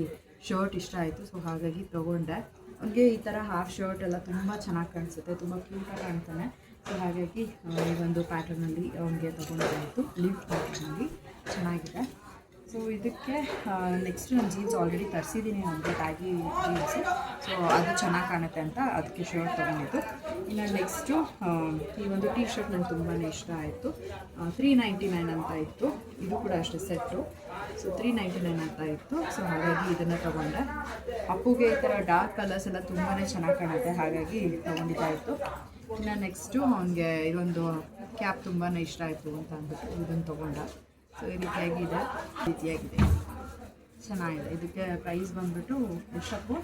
ಶರ್ಟ್ ಇಷ್ಟ ಆಯಿತು. ಸೊ ಹಾಗಾಗಿ ತೊಗೊಂಡೆ. ಅವ್ನಿಗೆ ಈ ಥರ ಹಾಫ್ ಶರ್ಟ್ ಎಲ್ಲ ತುಂಬ ಚೆನ್ನಾಗಿ ಕಾಣಿಸುತ್ತೆ, ತುಂಬ ಕ್ಯೂಟಾಗಿ ಕಾಣ್ತಾನೆ. ಸೊ ಹಾಗಾಗಿ ಈ ಒಂದು ಪ್ಯಾಟರ್ನಲ್ಲಿ ಅವನಿಗೆ ತೊಗೊಂಡಾಯಿತು, ಲೀಫ್ ಪ್ಯಾಟರ್ನಲ್ಲಿ ಚೆನ್ನಾಗಿದೆ. ಸೊ ಇದಕ್ಕೆ ನೆಕ್ಸ್ಟ್ ನಾನು ಜೀನ್ಸ್ ಆಲ್ರೆಡಿ ತರಿಸಿದ್ದೀನಿ ನನಗೆ, ಟ್ಯಾಗಿ ಜೀನ್ಸು. ಸೊ ಅದು ಚೆನ್ನಾಗಿ ಕಾಣುತ್ತೆ ಅಂತ ಅದಕ್ಕೆ ಶರ್ಟ್ ತೊಗೊಂಡಿದ್ದು. ಇನ್ನು ನೆಕ್ಸ್ಟು ಈ ಒಂದು ಟೀ ಶರ್ಟ್ ನನಗೆ ತುಂಬಾ ಇಷ್ಟ ಆಯಿತು. 399 ಅಂತ ಇತ್ತು. ಇದು ಕೂಡ ಅಷ್ಟೇ ಸೆಟ್ಟು. ಸೊ 399 ಅಂತ ಇತ್ತು. ಸೊ ಹಾಗಾಗಿ ಇದನ್ನು ತೊಗೊಂಡೆ. ಅಪ್ಪುಗೆ ಈ ಥರ ಡಾರ್ಕ್ ಕಲರ್ಸ್ ಎಲ್ಲ ತುಂಬಾ ಚೆನ್ನಾಗಿ ಕಾಣುತ್ತೆ, ಹಾಗಾಗಿ ತೊಗೊಂಡಿದ್ದಾಯಿತು. ಇನ್ನು ನೆಕ್ಸ್ಟು ಅವನಿಗೆ ಇದೊಂದು ಕ್ಯಾಪ್ ತುಂಬಾ ಇಷ್ಟ ಆಯಿತು ಅಂತ ಅಂದ್ಬಿಟ್ಟು ಇದನ್ನು ತೊಗೊಂಡ. ಸೊ ಈ ರೀತಿಯಾಗಿದೆ, ಚೆನ್ನಾಗಿದೆ. ಇದಕ್ಕೆ ಪ್ರೈಸ್ ಬಂದುಬಿಟ್ಟು ಎಷ್ಟಪ್ಪು?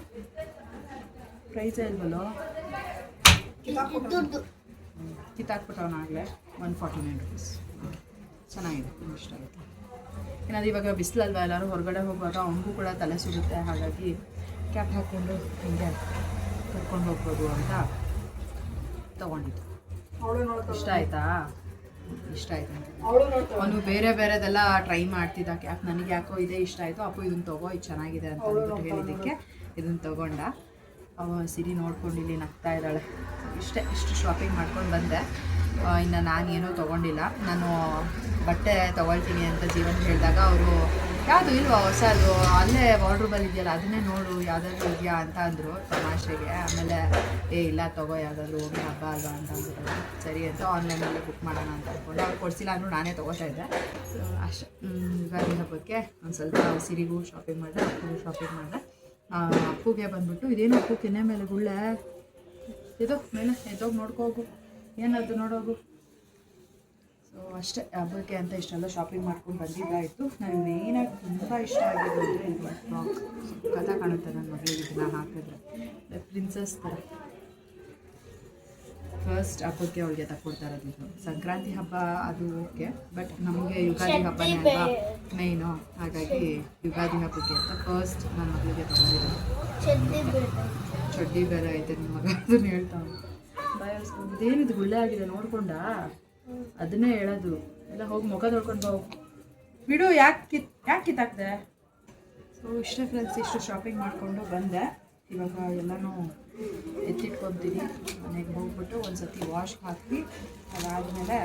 ಪ್ರೈಸೇ ಇಲ್ವಲ್ಲೋ, ಕಿತ್ತಾಕ್ಬಿಟ್ಟವನಾಗಲೇ 149 rupees. ಚೆನ್ನಾಗಿದೆ, ತುಂಬ ಇಷ್ಟ ಆಯಿತು. ಏನಾದ್ರು ಇವಾಗ ಬಿಸಿಲಲ್ವ, ಎಲ್ಲರೂ ಹೊರಗಡೆ ಹೋಗುವಾಗ ಅವನಿಗೂ ಕೂಡ ತಲೆ ಸುಡುತ್ತೆ, ಹಾಗಾಗಿ ಕ್ಯಾಪ್ ಹಾಕ್ಕೊಂಡು ಹಿಂಗೆ ಕರ್ಕೊಂಡು ಹೋಗ್ಬೋದು ಅಂತ ತೊಗೊಂಡಿದ್ದು. ಇಷ್ಟ ಆಯಿತಾ? ಇಷ್ಟ ಆಯ್ತು ಅಂತ. ಅವನು ಬೇರೆ ಬೇರೆದೆಲ್ಲ ಟ್ರೈ ಮಾಡ್ತಿದ್ದ ಕ್ಯಾಪ್, ನನಗೆ ಯಾಕೋ ಇದೇ ಇಷ್ಟ ಆಯಿತು. ಅಪ್ಪು ಇದನ್ನು ತಗೋ, ಇದು ಚೆನ್ನಾಗಿದೆ ಅಂತ ಅಂದ್ಬಿಟ್ಟು ಹೇಳಿದ್ದಕ್ಕೆ ಇದನ್ನು ತೊಗೊಂಡ. ಸಿರಿ ನೋಡ್ಕೊಂಡು ಇಲ್ಲಿ ನಗ್ತಾ ಇದ್ದಾಳೆ. ಇಷ್ಟು ಶಾಪಿಂಗ್ ಮಾಡ್ಕೊಂಡು ಬಂದೆ. ಇನ್ನು ನಾನೇನೂ ತೊಗೊಂಡಿಲ್ಲ. ನಾನು ಬಟ್ಟೆ ತೊಗೊಳ್ತೀನಿ ಅಂತ ಜೀವನ್ ಹೇಳಿದಾಗ ಅವರು ಯಾವುದು ಇಲ್ವಾ ಹೊಸದು, ಅಲ್ಲೇ ವಾರ್ಡ್ರೋಬಲ್ಲಿ ಇದೆಯಲ್ಲ ಅದನ್ನೇ ನೋಡು ಯಾವುದಾದ್ರೂ ಇದೆಯಾ ಅಂತ ಅಂದರು ತಮಾಷೆಗೆ. ಆಮೇಲೆ ಇಲ್ಲ ತಗೋ ಯಾವುದಾದ್ರೂ ಹೋಗಿ ಹಬ್ಬ ಅಲ್ವಾ ಅಂತ ಅಂದ್ಬಿಟ್ಟು ಸರಿ ಅಂತ ಆನ್ಲೈನಲ್ಲಿ ಬುಕ್ ಮಾಡೋಣ ಅಂತ ಅಂದ್ಕೊಂಡು ಅವ್ರು ಕೊಡಿಸಿಲ್ಲ ಅಂದರೂ ನಾನೇ ತೊಗೋತಾ ಇದ್ದೆ. ಅಷ್ಟೇ. ಯುಗಾದಿ ಹಬ್ಬಕ್ಕೆ ಒಂದು ಸ್ವಲ್ಪ ಸಿರಿಗೂ ಶಾಪಿಂಗ್ ಮಾಡಿದೆ, ಅಪ್ಪುಗೂ ಶಾಪಿಂಗ್ ಮಾಡಿದೆ. ಅಪ್ಪುಗೆ ಬಂದ್ಬಿಟ್ಟು ಇದೇನು ಅಪ್ಪು ಕೆನೆ ಮೇಲೆ ಗುಳ್ಳೆ ಇದು ಮೇಲೆ ಎದ್ದೋಗಿ ನೋಡ್ಕೋಗು, ಏನದು ನೋಡೋಗು. ಸೊ ಅಷ್ಟೇ, ಹಬ್ಬಕ್ಕೆ ಅಂತ ಇಷ್ಟೆಲ್ಲ ಶಾಪಿಂಗ್ ಮಾಡ್ಕೊಂಡು ಬಂದಿದ್ದಾಯಿತು. ನನಗೆ ಮೇಯ್ನಾಗಿ ತುಂಬ ಇಷ್ಟ ಆಗಿದ್ದು ಅಂದರೆ ಇದು ಫ್ರಾಕ್ ಕಥಾ ಕಾಣುತ್ತೆ ನನ್ನ ಮಗಳಿಗೆ ಇದನ್ನ ಹಾಕಿದ್ರೆ ಪ್ರಿನ್ಸಸ್ ಥರ. ಫಸ್ಟ್ ಹಬ್ಬಕ್ಕೆ ಅವಳಿಗೆ ತಗೊಡ್ತಾರದು. ಇದು ಸಂಕ್ರಾಂತಿ ಹಬ್ಬ ಅದು ಓಕೆ, ಬಟ್ ನಮಗೆ ಯುಗಾದಿ ಹಬ್ಬನೇ ಅಲ್ವಾ ಮೇಯ್ನು. ಹಾಗಾಗಿ ಯುಗಾದಿ ಹಬ್ಬಕ್ಕೆ ಅಂತ ಫಸ್ಟ್ ನನ್ನ ಮಗಳಿಗೆ ತಗೊಂಡಿರೋದು. ಚಡ್ಡಿ ಬೇರೆ ಐತೆ ನಿಮ್ಮ ಮಗ, ಅದನ್ನು ಹೇಳ್ತಾವೆ ಇದೇನಿದು ಗುಳ್ಳೆ ಆಗಿದೆ ನೋಡ್ಕೊಂಡ, ಅದನ್ನೇ ಹೇಳೋದು. ಎಲ್ಲ ಹೋಗಿ ಮುಖ ತೊಳ್ಕೊಂಡು ಹೋಗು ಬಿಡು, ಯಾಕೆ ಕಿತ್ತಾಕ್ದೆ. ಸೊ ಇಷ್ಟೇ ಫ್ರೆಂಡ್ಸ್, ಇಷ್ಟು ಶಾಪಿಂಗ್ ಮಾಡಿಕೊಂಡು ಬಂದೆ. ಇವಾಗ ಎಲ್ಲನೂ ಎತ್ತಿಟ್ಕೊತೀನಿ. ಮನೆಗೆ ಹೋಗ್ಬಿಟ್ಟು ಒಂದು ಸತಿ ವಾಶ್ಗೆ ಹಾಕಿ ಅದಾದಮೇಲೆ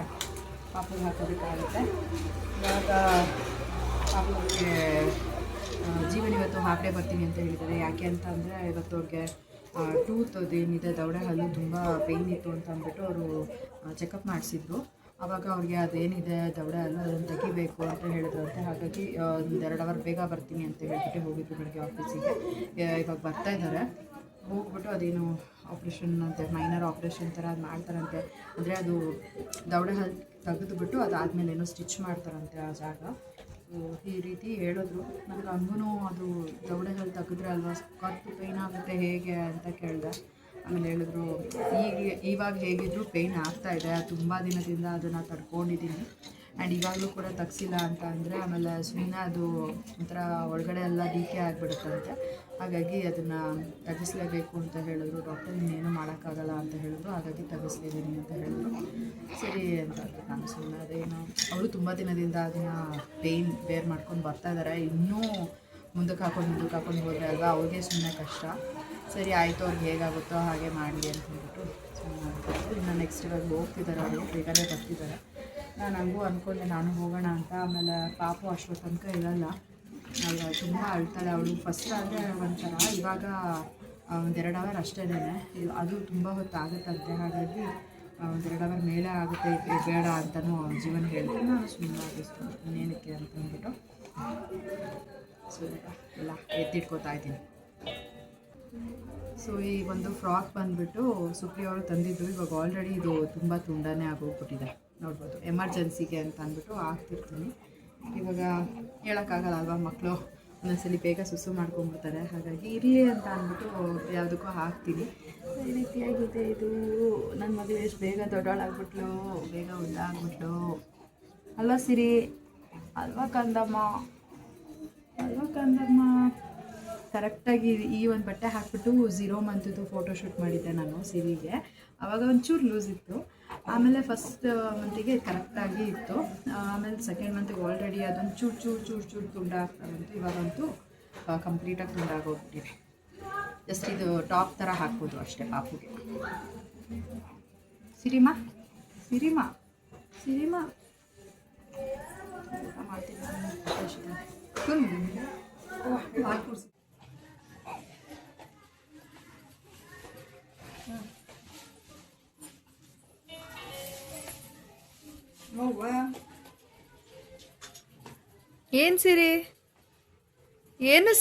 ಪಾಪುಗೆ ಹಾಕೋದಕ್ಕಾಗುತ್ತೆ. ಇವಾಗ ಪಾಪುಗೆ ಜೀವನ ಇವತ್ತು ಹಾಫ್ ಡೇ ಬರ್ತೀನಿ ಅಂತ ಹೇಳಿದ್ದಾರೆ. ಯಾಕೆ ಅಂತ ಅಂದರೆ ಇವತ್ತು ಅವ್ರಿಗೆ ಟೂತ್ ಅದೇನಿದೆ ದವಡೆ ಹಲ್ಲು ತುಂಬ ಪೇಯ್ನ್ ಇತ್ತು ಅಂತ ಅಂದ್ಬಿಟ್ಟು ಅವರು ಚೆಕಪ್ ಮಾಡಿಸಿದ್ರು. ಆವಾಗ ಅವ್ರಿಗೆ ಅದೇನಿದೆ ದವಡೆ ಹಲ್ಲು ಅದನ್ನು ತೆಗಿಬೇಕು ಅಂತ ಹೇಳಿದ್ರಂತೆ. ಹಾಗಾಗಿ ಒಂದು 2 ಅವರ್ ಬೇಗ ಬರ್ತೀನಿ ಅಂತ ಹೇಳ್ಬಿಟ್ಟು ಹೋಗಿದ್ರು ಬೆಳಗ್ಗೆ ಆಫೀಸಿಗೆ. ಇವಾಗ ಬರ್ತಾ ಇದ್ದಾರೆ. ಹೋಗ್ಬಿಟ್ಟು ಅದೇನು ಆಪ್ರೇಷನ್ ಅಂತೆ, ಮೈನರ್ ಆಪ್ರೇಷನ್ ಥರ ಅದು ಮಾಡ್ತಾರಂತೆ. ಅಂದರೆ ಅದು ದವಡೆ ಹಲ್ಲು ತೆಗೆದುಬಿಟ್ಟು ಅದಾದಮೇಲೆ ಏನೋ ಸ್ಟಿಚ್ ಮಾಡ್ತಾರಂತೆ ಆ ಜಾಗ. ಈ ರೀತಿ ಹೇಳಿದ್ರು. ನನಗೆ ಹಂಗೂ ಅದು ದವಡೆ ಹಲ್ಲು ತೆಗೆದ್ರೆ ಅಲ್ವಾ ಕತ್ತು ಪೇಯ್ನ್ ಆಗುತ್ತೆ ಹೇಗೆ ಅಂತ ಕೇಳಿದೆ. ಆಮೇಲೆ ಹೇಳಿದ್ರು ಇವಾಗ ಹೇಗಿದ್ರು ಪೇಯ್ನ್ ಆಗ್ತಾಯಿದೆ, ತುಂಬ ದಿನದಿಂದ ಅದನ್ನು ತಡ್ಕೊಂಡಿದ್ದೀನಿ ಆ್ಯಂಡ್ ಇವಾಗಲೂ ಕೂಡ ತೆಗ್ಸಿಲ್ಲ ಅಂತ ಅಂದರೆ ಆಮೇಲೆ ಸುಮ್ಮನೆ ಅದು ಒಂಥರ ಒಳಗಡೆ ಎಲ್ಲ ಡೀಕೆ ಆಗಿಬಿಡುತ್ತಂತೆ. ಹಾಗಾಗಿ ಅದನ್ನು ತೆಗಿಸ್ಲೇಬೇಕು ಅಂತ ಹೇಳಿದ್ರು ಡಾಕ್ಟರ್. ಇನ್ನೇನು ಮಾಡೋಕ್ಕಾಗಲ್ಲ ಅಂತ ಹೇಳಿದ್ರು. ಹಾಗಾಗಿ ತೆಗಿಸ್ಲೇತೀನಿ ಅಂತ ಹೇಳಿದ್ರು. ಸರಿ ಅಂತ ನಾನು ಸುಮ್ಮನೆ ಅದೇನು ಅವರು ತುಂಬ ದಿನದಿಂದ ಅದನ್ನು ಪೇಯ್ನ್ ಬೇರ್ ಮಾಡ್ಕೊಂಡು ಬರ್ತಾ ಇದ್ದಾರೆ. ಇನ್ನೂ ಮುಂದಕ್ಕೆ ಹಾಕೊಂಡು ಹೋದರೆ ಅಲ್ವಾ ಅವ್ರಿಗೆ ಸುಮ್ಮನೆ ಕಷ್ಟ. ಸರಿ ಆಯಿತು, ಅವ್ರಿಗೆ ಹೇಗಾಗುತ್ತೋ ಹಾಗೆ ಮಾಡಿ ಅಂತ ಹೇಳ್ಬಿಟ್ಟು ಸುಮ್ಮನೆ. ಇನ್ನು ನೆಕ್ಸ್ಟ್ ಇವಾಗ ಹೋಗ್ತಿದ್ದಾರೆ, ಅವರು ಬೇಗನೆ ಬರ್ತಿದ್ದಾರೆ. ನಾನು ಹಂಗೂ ಅಂದ್ಕೊಂಡೆ ನಾನು ಹೋಗೋಣ ಅಂತ. ಆಮೇಲೆ ಪಾಪು ಅಷ್ಟೋ ತನಕ ಇರಲ್ಲ, ಅವಳು ತುಂಬ ಅಳ್ತಾಳೆ. ಅವಳು ಫಸ್ಟ್ ಆದರೆ ಒಂಥರ, ಇವಾಗ 1-2 ಅವರ್ ಅಷ್ಟೇ. ಅದು ತುಂಬ ಹೊತ್ತಾಗುತ್ತಂತೆ. ಹಾಗಾಗಿ 1-2 ಅವರ್ ಮೇಲೆ ಆಗುತ್ತೆ, ಬೇಡ ಅಂತಲೂ ಜೀವನ ಹೇಳ್ತೀನಿ. ನಾನು ಸುಮ್ಮನೆ ಆಗಿಸ್ತು ಇನ್ನೇನಕ್ಕೆ ಅಂತ ಅಂದ್ಬಿಟ್ಟು ಸೊ ಎಲ್ಲ ಎತ್ತಿಟ್ಕೋತಾ ಇದ್ದೀನಿ. ಸೊ ಈ ಒಂದು ಫ್ರಾಕ್ ಬಂದುಬಿಟ್ಟು ಸುಪ್ರಿಯ ಅವರು ತಂದಿದ್ದು. ಇವಾಗ ಆಲ್ರೆಡಿ ಇದು ತುಂಬ ತುಂಡನೇ ಆಗೋಗ್ಬಿಟ್ಟಿದೆ ನೋಡ್ಬೋದು. ಎಮರ್ಜೆನ್ಸಿಗೆ ಅಂತ ಅಂದ್ಬಿಟ್ಟು ಹಾಕ್ತಿರ್ತೀನಿ. ಇವಾಗ ಹೇಳೋಕ್ಕಾಗಲ್ಲ ಅಲ್ವಾ, ಮಕ್ಕಳು ಒಂದೊಂದ್ಸಲಿ ಬೇಗ ಸುಸು ಮಾಡ್ಕೊಂಡ್ಬಿಡ್ತಾರೆ. ಹಾಗಾಗಿ ಇರಲಿ ಅಂತ ಅಂದ್ಬಿಟ್ಟು ಯಾವುದಕ್ಕೂ ಹಾಕ್ತೀನಿ. ಈ ರೀತಿಯಾಗಿದೆ ಇದು. ನನ್ನ ಮಗಳು ಎಷ್ಟು ಬೇಗ ದೊಡ್ಡವಳಾಗ್ಬಿಟ್ಲು, ಬೇಗ ಉದ್ದಾಗ್ಬಿಟ್ಲು ಅಲ್ವಾ ಸಿರಿ, ಅಲ್ವಾ ಕಂದಮ್ಮ, ಅಲ್ವಾ ಕಂದಮ್ಮ. ಕರೆಕ್ಟಾಗಿ ಈ ಒಂದು ಬಟ್ಟೆ ಹಾಕ್ಬಿಟ್ಟು 0 ಮಂತದ್ದು ಫೋಟೋಶೂಟ್ ಮಾಡಿದ್ದೆ ನಾನು ಸಿರಿಗೆ. ಆವಾಗ ಒಂಚೂರು ಲೂಸ್ ಇತ್ತು. ಆಮೇಲೆ ಫಸ್ಟ್ ಮಂತಿಗೆ ಕರೆಕ್ಟಾಗಿ ಇತ್ತು. ಆಮೇಲೆ ಸೆಕೆಂಡ್ ಮಂತಿಗೆ ಆಲ್ರೆಡಿ ಅದೊಂದು ಚೂರು ತುಂಡ ಆಗ್ತಾರಂತು. ಇವಾಗಂತೂ ಕಂಪ್ಲೀಟಾಗಿ ತುಂಡಾಗೋಗ್ಬಿಟ್ಟಿದೆ. ಜಸ್ಟ್ ಇದು ಟಾಪ್ ಥರ ಹಾಕ್ಬೋದು ಅಷ್ಟೇ ಪಾಪುಗೆ. ಸಿರಿಮಾ ಮಾಡ್ತೀನಿ ಏನು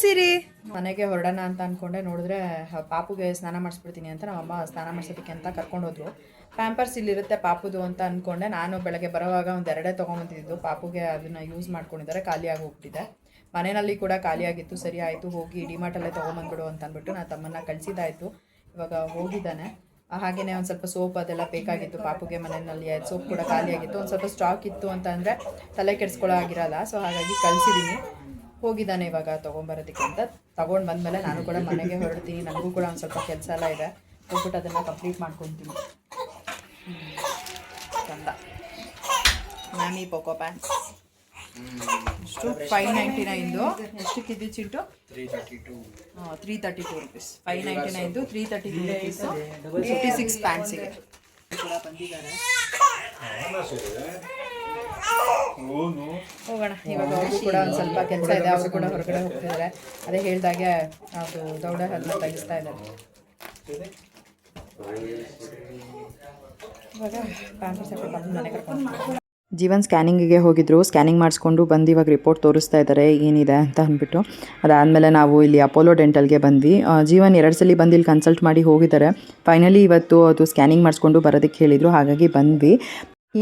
ಸಿರಿ ಮನೆಗೆ ಹೊರಡೋಣ ಅಂತ ಅಂದ್ಕೊಂಡೆ. ನೋಡಿದ್ರೆ ಪಾಪುಗೆ ಸ್ನಾನ ಮಾಡಿಸ್ಬಿಡ್ತೀನಿ ಅಂತ ನಮ್ಮಮ್ಮ ಸ್ನಾನ ಮಾಡಿಸೋದಕ್ಕೆ ಅಂತ ಕರ್ಕೊಂಡೋದ್ರು. ಪ್ಯಾಂಪರ್ಸ್ ಇಲ್ಲಿರುತ್ತೆ ಪಾಪುದು ಅಂತ ಅಂದ್ಕೊಂಡೆ. ನಾನು ಬೆಳಗ್ಗೆ ಬರೋವಾಗ ಒಂದು 2 ತೊಗೊಂಬಂದಿದ್ದು. ಪಾಪುಗೆ ಅದನ್ನು ಯೂಸ್ ಮಾಡ್ಕೊಂಡಿದ್ದಾರೆ, ಖಾಲಿಯಾಗಿ ಹೋಗ್ಬಿಟ್ಟಿದೆ. ಮನೆಯಲ್ಲಿ ಕೂಡ ಖಾಲಿಯಾಗಿತ್ತು. ಸರಿ ಆಯಿತು, ಹೋಗಿ ಡಿಮಾರ್ಟಲ್ಲೇ ತೊಗೊಂಬಂದ್ಬಿಡು ಅಂತ ಅಂದ್ಬಿಟ್ಟು ನಾನು ತಮ್ಮನ್ನ ಕಳಿಸಿದ್ದಾಯಿತು. ಇವಾಗ ಹೋಗಿದ್ದಾನೆ. ಹಾಗೆಯೇ ಒಂದು ಸ್ವಲ್ಪ ಸೋಪ್ ಅದೆಲ್ಲ ಬೇಕಾಗಿತ್ತು ಪಾಪುಗೆ. ಮನೆಯಲ್ಲಿ ಸೋಪ್ ಕೂಡ ಖಾಲಿಯಾಗಿತ್ತು. ಒಂದು ಸ್ವಲ್ಪ ಸ್ಟಾಕ್ ಇತ್ತು ಅಂತ ಅಂದರೆ ತಲೆ ಕೆಡಿಸ್ಕೊಳ್ಳೋ ಆಗಿರಲ್ಲ. ಸೊ ಹಾಗಾಗಿ ಕಳಿಸಿದ್ದೀನಿ. ಹೋಗಿದ್ದಾನೆ ಇವಾಗ ತೊಗೊಂಬರೋದಕ್ಕೆ ಅಂತ. ತೊಗೊಂಡು ಬಂದಮೇಲೆ ನಾನು ಕೂಡ ಮನೆಗೆ ಹೊರಡ್ತೀನಿ. ನನಗೂ ಕೂಡ ಒಂದು ಸ್ವಲ್ಪ ಕೆಲಸ ಎಲ್ಲ ಇದೆ, ಹೋಗ್ಬಿಟ್ಟು ಅದನ್ನು ಕಂಪ್ಲೀಟ್ ಮಾಡ್ಕೊತೀನಿ. ಚಂದ ಮ್ಯಾಮಿ ಪೊಕೋ ಪ್ಯಾಂಟ್ಸ್ ಎಷ್ಟು 599 ಎಷ್ಟಕ್ಕೆ ಇದು ಚಿಂಟು 332 ರುಪೀಸ್ 599 332 ರುಪೀಸ್ 56 ಪ್ಯಾಂಟ್ಸಿಗೆ ಕೂಡ ಬಂದಿದ್ದಾರೆ. ಹೋಗೋಣ ಇವಾಗ ಅವ್ರಿಗೂ ಕೂಡ ಒಂದು ಸ್ವಲ್ಪ ಕೆಲಸ ಇದೆ, ಅವರು ಕೂಡ ಹೊರಗಡೆ ಹೋಗ್ತಿದ್ದಾರೆ. ಅದೇ ಹೇಳ್ದಾಗೆ ಅದು ದೌಡ ಹಲ್ಲು ತೆಗಿಸ್ತಾ ಇದ್ದಾರೆ. ಇವಾಗ ಪ್ಯಾಂಪರ್ಸ್ ಹಾಕೊಂಡು ಮನೆ ಕರ್ಕೊಂಡು ಜೀವನ್ ಸ್ಕ್ಯಾನಿಂಗಿಗೆ ಹೋಗಿದ್ರು. ಸ್ಕ್ಯಾನಿಂಗ್ ಮಾಡಿಸ್ಕೊಂಡು ಬಂದು ಇವಾಗ ರಿಪೋರ್ಟ್ ತೋರಿಸ್ತಾ ಇದ್ದಾರೆ ಏನಿದೆ ಅಂತ ಅಂದ್ಬಿಟ್ಟು. ಅದಾದಮೇಲೆ ನಾವು ಇಲ್ಲಿ ಅಪೋಲೋ ಡೆಂಟಲ್ಗೆ ಬಂದ್ವಿ. ಜೀವನ್ 2 ಸಲ ಬಂದು ಇಲ್ಲಿ ಕನ್ಸಲ್ಟ್ ಮಾಡಿ ಹೋಗಿದ್ದಾರೆ. ಫೈನಲಿ ಇವತ್ತು ಅದು ಸ್ಕ್ಯಾನಿಂಗ್ ಮಾಡಿಸ್ಕೊಂಡು ಬರೋದಕ್ಕೆ ಹೇಳಿದರು, ಹಾಗಾಗಿ ಬಂದ್ವಿ.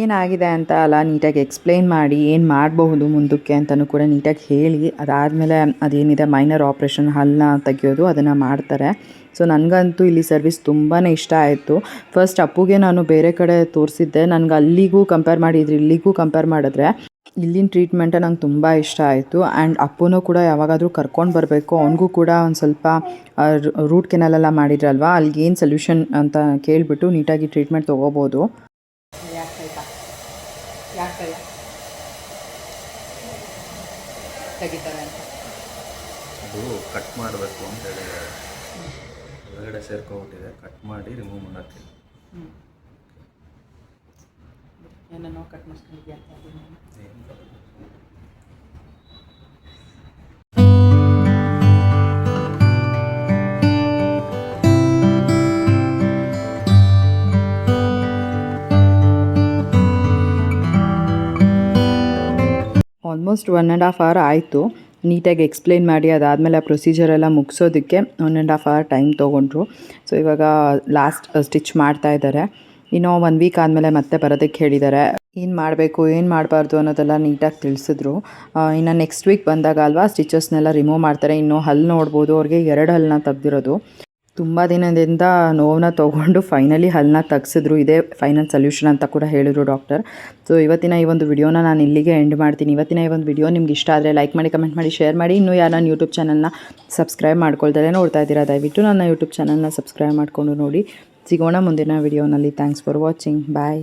ಏನಾಗಿದೆ ಅಂತ ಅಲ್ಲ ನೀಟಾಗಿ ಎಕ್ಸ್ಪ್ಲೈನ್ ಮಾಡಿ ಏನು ಮಾಡಬಹುದು ಮುಂದಕ್ಕೆ ಅಂತಲೂ ಕೂಡ ನೀಟಾಗಿ ಹೇಳಿ, ಅದಾದಮೇಲೆ ಅದೇನಿದೆ ಮೈನರ್ ಆಪ್ರೇಷನ್ ಹಲ್ಲನ್ನ ತೆಗಿಯೋದು ಅದನ್ನು ಮಾಡ್ತಾರೆ. ಸೊ ನನಗಂತೂ ಇಲ್ಲಿ ಸರ್ವಿಸ್ ತುಂಬಾ ಇಷ್ಟ ಆಯಿತು. ಫಸ್ಟ್ ಅಪ್ಪುಗೆ ನಾನು ಬೇರೆ ಕಡೆ ತೋರಿಸಿದ್ದೆ, ನನಗೆ ಅಲ್ಲಿಗೂ ಕಂಪೇರ್ ಮಾಡಿದ್ರೆ ಇಲ್ಲಿಗೂ ಕಂಪೇರ್ ಮಾಡಿದ್ರೆ ಇಲ್ಲಿನ ಟ್ರೀಟ್ಮೆಂಟೇ ನಂಗೆ ತುಂಬ ಇಷ್ಟ ಆಯಿತು. ಆ್ಯಂಡ್ ಅಪ್ಪನೂ ಕೂಡ ಯಾವಾಗಾದರೂ ಕರ್ಕೊಂಡು ಬರಬೇಕು, ಅವನಿಗೂ ಕೂಡ ಒಂದು ಸ್ವಲ್ಪ ರೂಟ್ ಕೆನಲೆಲ್ಲ ಮಾಡಿದ್ರಲ್ವ, ಅಲ್ಲಿಗೇನು ಸೊಲ್ಯೂಷನ್ ಅಂತ ಕೇಳಿಬಿಟ್ಟು ನೀಟಾಗಿ ಟ್ರೀಟ್ಮೆಂಟ್ ತೊಗೋಬೋದು. ತೆಗಿತಾರೆ ಅಂತ ಅದು ಕಟ್ ಮಾಡಬೇಕು ಅಂತ ಹೇಳಿದ್ದಾರೆ. ಹೊರಗಡೆ ಸೇರ್ಕೊಂಡ್ಬಿಟ್ಟಿದೆ, ಕಟ್ ಮಾಡಿ ರಿಮೂವ್ ಮಾಡೋಕ್ಕೆ. ಏನೋ ಕಟ್ ಮಾಡಿಸ್ಕೊಂಡಿದ್ಯಾ ಅಂತ ಆಲ್ಮೋಸ್ಟ್ 1.5 hour ಆಯಿತು ನೀಟಾಗಿ ಎಕ್ಸ್ಪ್ಲೈನ್ ಮಾಡಿ. ಅದಾದಮೇಲೆ ಆ ಪ್ರೊಸೀಜರೆಲ್ಲ ಮುಗಿಸೋದಕ್ಕೆ 1.5 hour ಟೈಮ್ ತೊಗೊಂಡ್ರು. ಸೊ ಇವಾಗ ಲಾಸ್ಟ್ ಸ್ಟಿಚ್ ಮಾಡ್ತಾ ಇದ್ದಾರೆ. ಇನ್ನೂ 1 week ಆದಮೇಲೆ ಮತ್ತೆ ಬರೋದಕ್ಕೆ ಹೇಳಿದ್ದಾರೆ. ಏನು ಮಾಡಬೇಕು ಏನು ಮಾಡಬಾರ್ದು ಅನ್ನೋದೆಲ್ಲ ನೀಟಾಗಿ ತಿಳಿಸಿದ್ರು. ಇನ್ನು ನೆಕ್ಸ್ಟ್ ವೀಕ್ ಬಂದಾಗ ಅಲ್ವಾ ಸ್ಟಿಚಸ್ನೆಲ್ಲ ರಿಮೂವ್ ಮಾಡ್ತಾರೆ. ಇನ್ನು ಹಲ್ಲು ನೋಡ್ಬೋದು, ಅವ್ರಿಗೆ 2 ಹಲ್ಲನ್ನ ತೆಗ್ದಿರೋದು. ತುಂಬ ದಿನದಿಂದ ನೋವನ್ನ ತೊಗೊಂಡು ಫೈನಲಿ ಹಲ್ಲನ್ನ ತೆಗ್ಸಿದ್ರು. ಇದೇ ಫೈನಲ್ ಸೊಲ್ಯೂಷನ್ ಅಂತ ಕೂಡ ಹೇಳಿದ್ರು ಡಾಕ್ಟರ್. ಸೊ ಇವತ್ತಿನ ಈ ಒಂದು ವಿಡಿಯೋನ ನಾನು ಇಲ್ಲಿಗೆ ಎಂಡ್ ಮಾಡ್ತೀನಿ. ಇವತ್ತಿನ ಈ ಒಂದು ವಿಡಿಯೋ ನಿಮ್ಗೆ ಇಷ್ಟ ಆದರೆ ಲೈಕ್ ಮಾಡಿ, ಕಮೆಂಟ್ ಮಾಡಿ, ಶೇರ್ ಮಾಡಿ. ಇನ್ನೂ ಯಾರು ನನ್ನ ಯೂಟ್ಯೂಬ್ ಚಾನಲ್ನ ಸಬ್ಸ್ಕ್ರೈಬ್ ಮಾಡ್ಕೊಳ್ತಾರೆ ನೋಡ್ತಾ ಇದ್ದೀರಾ, ದಯವಿಟ್ಟು ನನ್ನ ಯೂಟ್ಯೂಬ್ ಚಾನಲ್ನ ಸಬ್ಸ್ಕ್ರೈಬ್ ಮಾಡಿಕೊಂಡು ನೋಡಿ. ಸಿಗೋಣ ಮುಂದಿನ ವಿಡಿಯೋನಲ್ಲಿ. Thanks for watching. ಬಾಯ್.